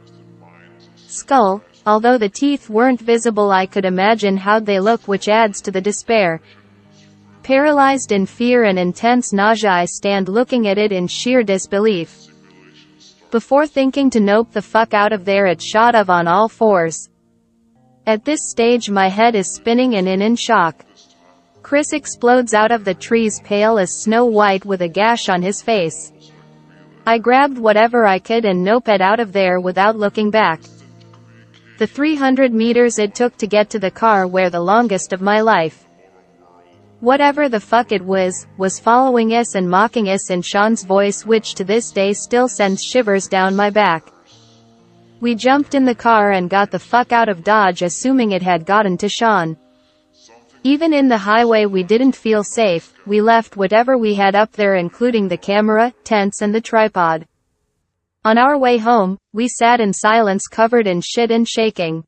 skull. Although the teeth weren't visible I could imagine how'd they look, which adds to the despair. Paralyzed in fear and intense nausea I stand looking at it in sheer disbelief. Before thinking to nope the fuck out of there it shot up on all fours. At this stage my head is spinning and in shock. Chris explodes out of the trees pale as Snow White with a gash on his face. I grabbed whatever I could and noped out of there without looking back. The 300 meters it took to get to the car were the longest of my life. Whatever the fuck it was following us and mocking us in Sean's voice, which to this day still sends shivers down my back. We jumped in the car and got the fuck out of Dodge assuming it had gotten to Sean. Even in the highway we didn't feel safe, we left whatever we had up there including the camera, tents and the tripod. On our way home, we sat in silence covered in shit and shaking.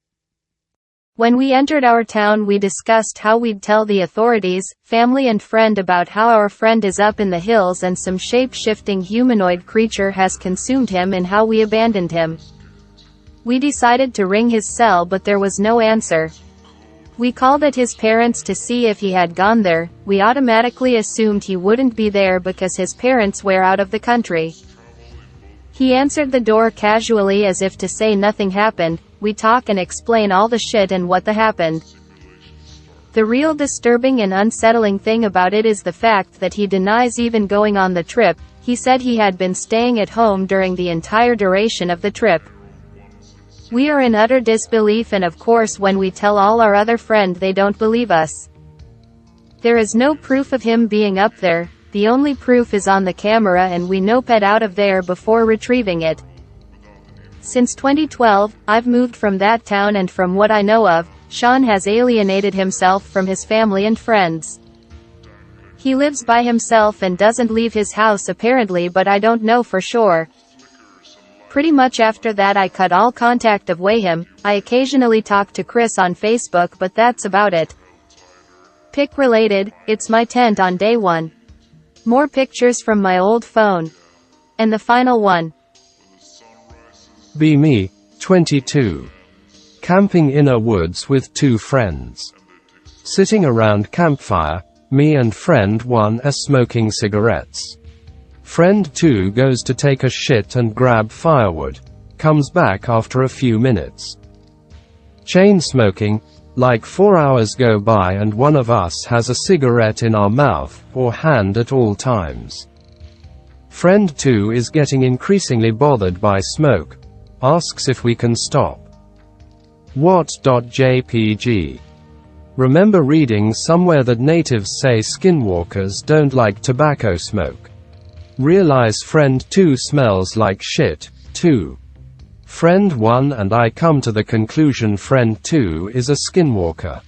When we entered our town we discussed how we'd tell the authorities, family and friend about how our friend is up in the hills and some shape-shifting humanoid creature has consumed him and how we abandoned him. We decided to ring his cell but there was no answer. We called at his parents to see if he had gone there. We automatically assumed he wouldn't be there because his parents were out of the country. He answered the door casually as if to say nothing happened. We talk and explain all the shit and what happened. The real disturbing and unsettling thing about it is the fact that he denies even going on the trip. He said he had been staying at home during the entire duration of the trip. We are in utter disbelief and of course when we tell all our other friends they don't believe us. There is no proof of him being up there. The only proof is on the camera and we noped out of there before retrieving it. Since 2012, I've moved from that town and from what I know of, Sean has alienated himself from his family and friends. He lives by himself and doesn't leave his house apparently, but I don't know for sure. Pretty much after that I cut all contact of him. I occasionally talk to Chris on Facebook but that's about it. Pic related, it's my tent on day 1. More pictures from my old phone. And the final one. Be me, 22. Camping Innawoods with 2 friends. Sitting around campfire, me and friend 1 are smoking cigarettes. Friend 2 goes to take a shit and grab firewood. Comes back after a few minutes. Chain smoking. Like 4 hours go by and one of us has a cigarette in our mouth or hand at all times. Friend 2 is getting increasingly bothered by smoke. Asks if we can stop. What.jpg. Remember reading somewhere that natives say skinwalkers don't like tobacco smoke. Realize friend 2 smells like shit, too. Friend 1 and I come to the conclusion friend 2 is a skinwalker.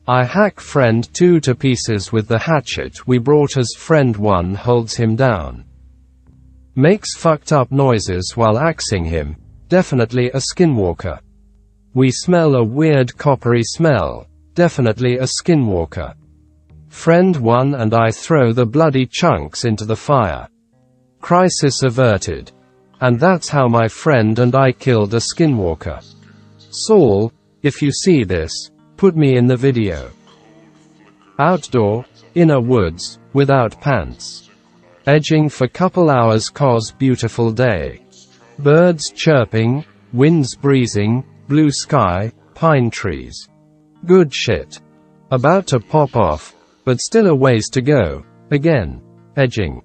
I hack friend 2 to pieces with the hatchet we brought as friend 1 holds him down. Makes fucked up noises while axing him, definitely a skinwalker. We smell a weird coppery smell, definitely a skinwalker. Friend 1 and I throw the bloody chunks into the fire. Crisis averted. And that's how my friend and I killed a skinwalker. Saul, if you see this, put me in the video. Outdoor, inner woods, without pants. Edging for couple hours cause beautiful day. Birds chirping, winds breezing, blue sky, pine trees. Good shit. About to pop off, but still a ways to go. Again. Edging.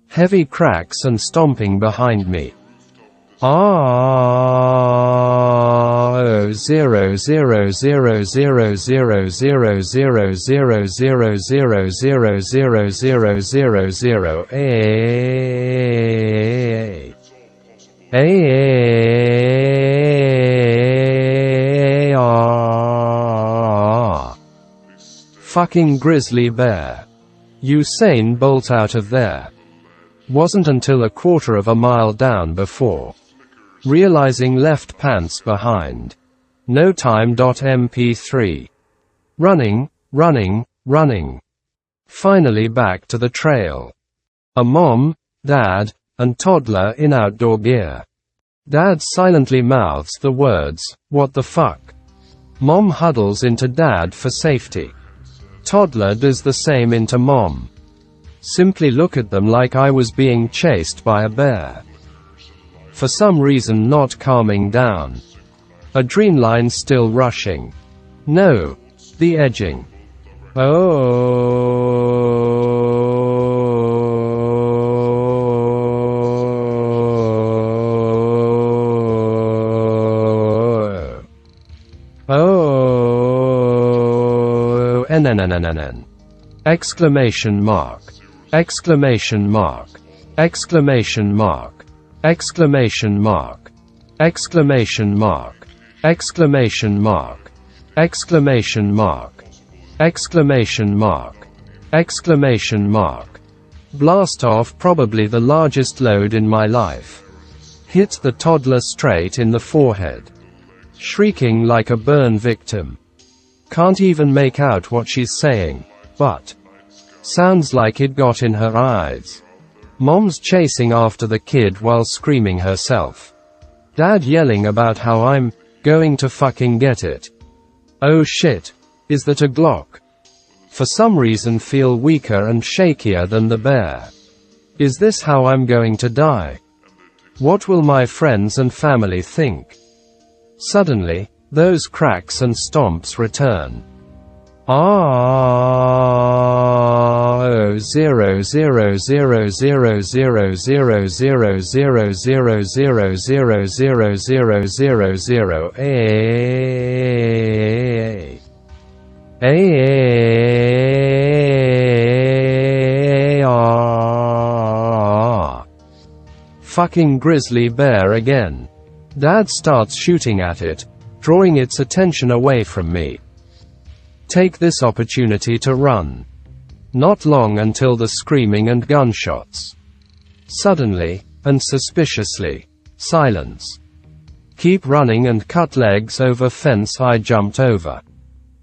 Heavy cracks and stomping behind me. Fucking grizzly bear. Usain Bolt out of there. Wasn't until a quarter of a mile down before realizing left pants behind. No time. MP3. Running, running, running. Finally back to the trail. A mom, dad, and toddler in outdoor gear. Dad silently mouths the words, "What the fuck?" Mom huddles into dad for safety. Toddler does the same into mom. Simply look at them like I was being chased by a bear. For some reason not calming down. Adrenaline still rushing. No. The edging. Exclamation mark. Exclamation mark. Exclamation mark. Exclamation mark. Exclamation mark. Exclamation mark. Exclamation mark. Exclamation mark. Exclamation mark. Blast off probably the largest load in my life. Hit the toddler straight in the forehead. Shrieking like a burn victim. Can't even make out what she's saying, but sounds like it got in her eyes. Mom's chasing after the kid while screaming herself. Dad yelling about how I'm going to fucking get it. Oh shit. Is that a Glock? For some reason feel weaker and shakier than the bear. Is this how I'm going to die? What will my friends and family think? Suddenly, those cracks and stomps return. Fucking grizzly bear again. Dad starts shooting at it, drawing its attention away from me. Take this opportunity to run. Not long until the screaming and gunshots. Suddenly, and suspiciously, silence. Keep running and cut legs over fence I jumped over.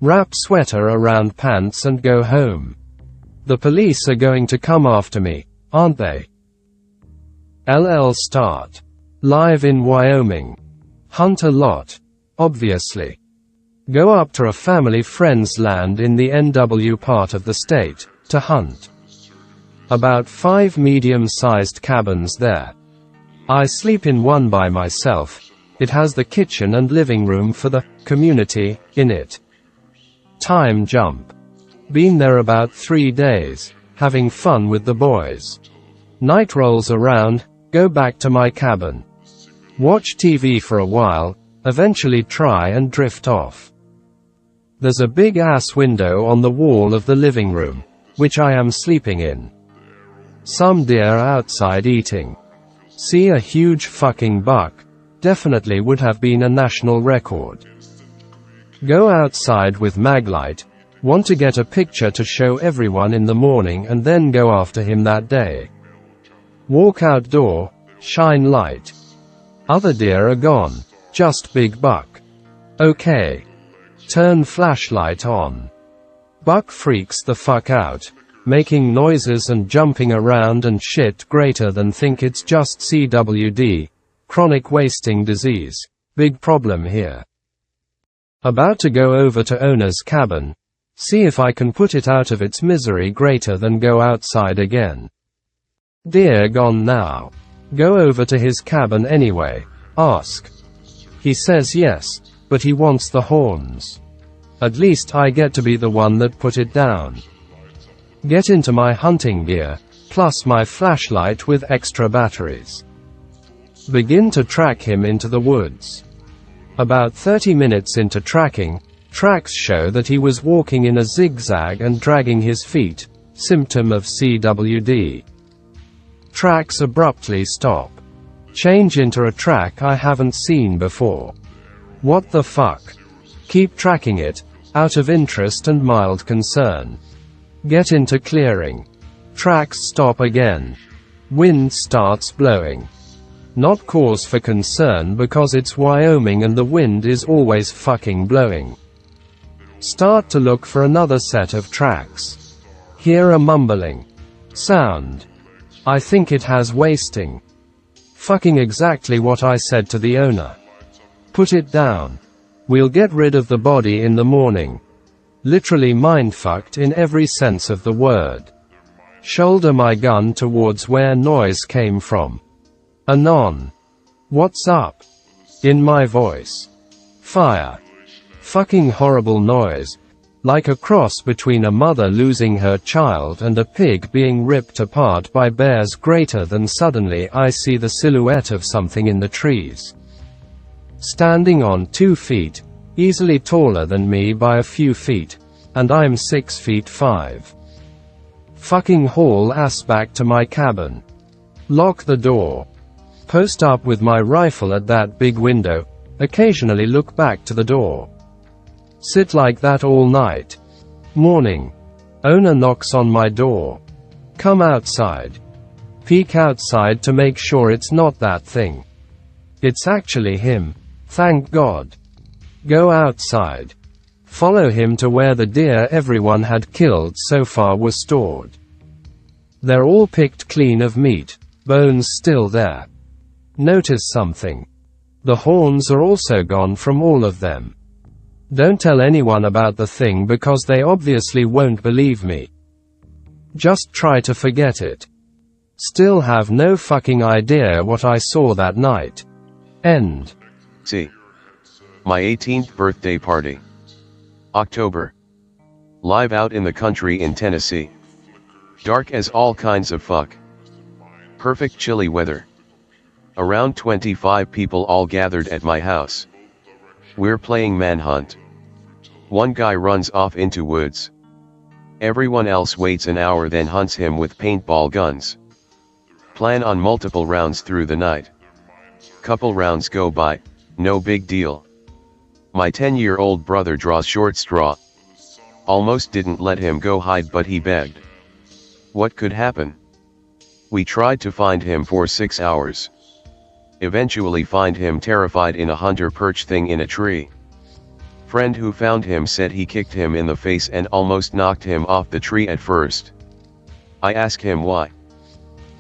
Wrap sweater around pants and go home. The police are going to come after me, aren't they? LL start. Live in Wyoming. Hunt a lot. Obviously. Go up to a family friend's land in the NW part of the state, to hunt. About 5 medium-sized cabins there. I sleep in one by myself. It has the kitchen and living room for the community in it. Time jump. Been there about 3 days, having fun with the boys. Night rolls around, go back to my cabin. Watch TV for a while, eventually try and drift off. There's a big ass window on the wall of the living room, which I am sleeping in. Some deer outside eating. See a huge fucking buck. Definitely would have been a national record. Go outside with maglite. Want to get a picture to show everyone in the morning and then go after him that day. Walk outdoor, shine light. Other deer are gone. Just big buck. Okay. Turn flashlight on. Buck freaks the fuck out. Making noises and jumping around and shit greater than think it's just CWD. Chronic wasting disease. Big problem here. About to go over to owner's cabin. See if I can put it out of its misery greater than go outside again. Deer gone now. Go over to his cabin anyway. Ask. He says yes, but he wants the horns. At least I get to be the one that put it down. Get into my hunting gear, plus my flashlight with extra batteries. Begin to track him into the woods. About 30 minutes into tracking, tracks show that he was walking in a zigzag and dragging his feet, symptom of CWD. Tracks abruptly stop. Change into a track I haven't seen before. What the fuck? Keep tracking it, out of interest and mild concern. Get into clearing. Tracks stop again. Wind starts blowing. Not cause for concern because it's Wyoming and the wind is always fucking blowing. Start to look for another set of tracks. Hear a mumbling sound. I think it has wasting. Fucking exactly what I said to the owner. Put it down. We'll get rid of the body in the morning. Literally mindfucked in every sense of the word. Shoulder my gun towards where noise came from. Anon. What's up? In my voice. Fire. Fucking horrible noise. Like a cross between a mother losing her child and a pig being ripped apart by bears greater than suddenly I see the silhouette of something in the trees. Standing on 2 feet, easily taller than me by a few feet, and I'm 6 feet 5. Fucking haul ass back to my cabin. Lock the door. Post up with my rifle at that big window, occasionally look back to the door. Sit like that all night. Morning. Owner knocks on my door. Come outside. Peek outside to make sure it's not that thing. It's actually him. Thank God. Go outside. Follow him to where the deer everyone had killed so far were stored. They're all picked clean of meat, bones still there. Notice something. The horns are also gone from all of them. Don't tell anyone about the thing because they obviously won't believe me. Just try to forget it. Still have no fucking idea what I saw that night. End. See. My 18th birthday party. October. Live out in the country in Tennessee. Dark as all kinds of fuck. Perfect chilly weather. Around 25 people all gathered at my house. We're playing Manhunt. One guy runs off into woods. Everyone else waits an hour then hunts him with paintball guns. Plan on multiple rounds through the night. Couple rounds go by, no big deal. My 10-year-old brother draws short straw. Almost didn't let him go hide but he begged. What could happen? We tried to find him for 6 hours. Eventually find him terrified in a hunter perch thing in a tree. Friend who found him said he kicked him in the face and almost knocked him off the tree at first. I ask him why.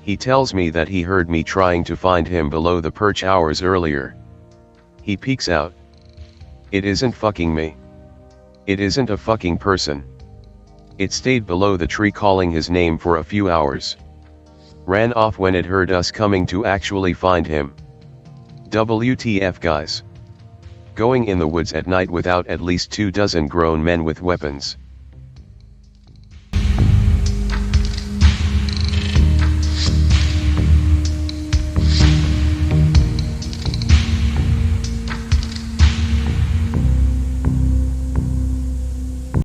He tells me that he heard me trying to find him below the perch hours earlier. He peeks out. It isn't fucking me. It isn't a fucking person. It stayed below the tree calling his name for a few hours. Ran off when it heard us coming to actually find him. WTF guys. Going in the woods at night without at least 2 dozen grown men with weapons.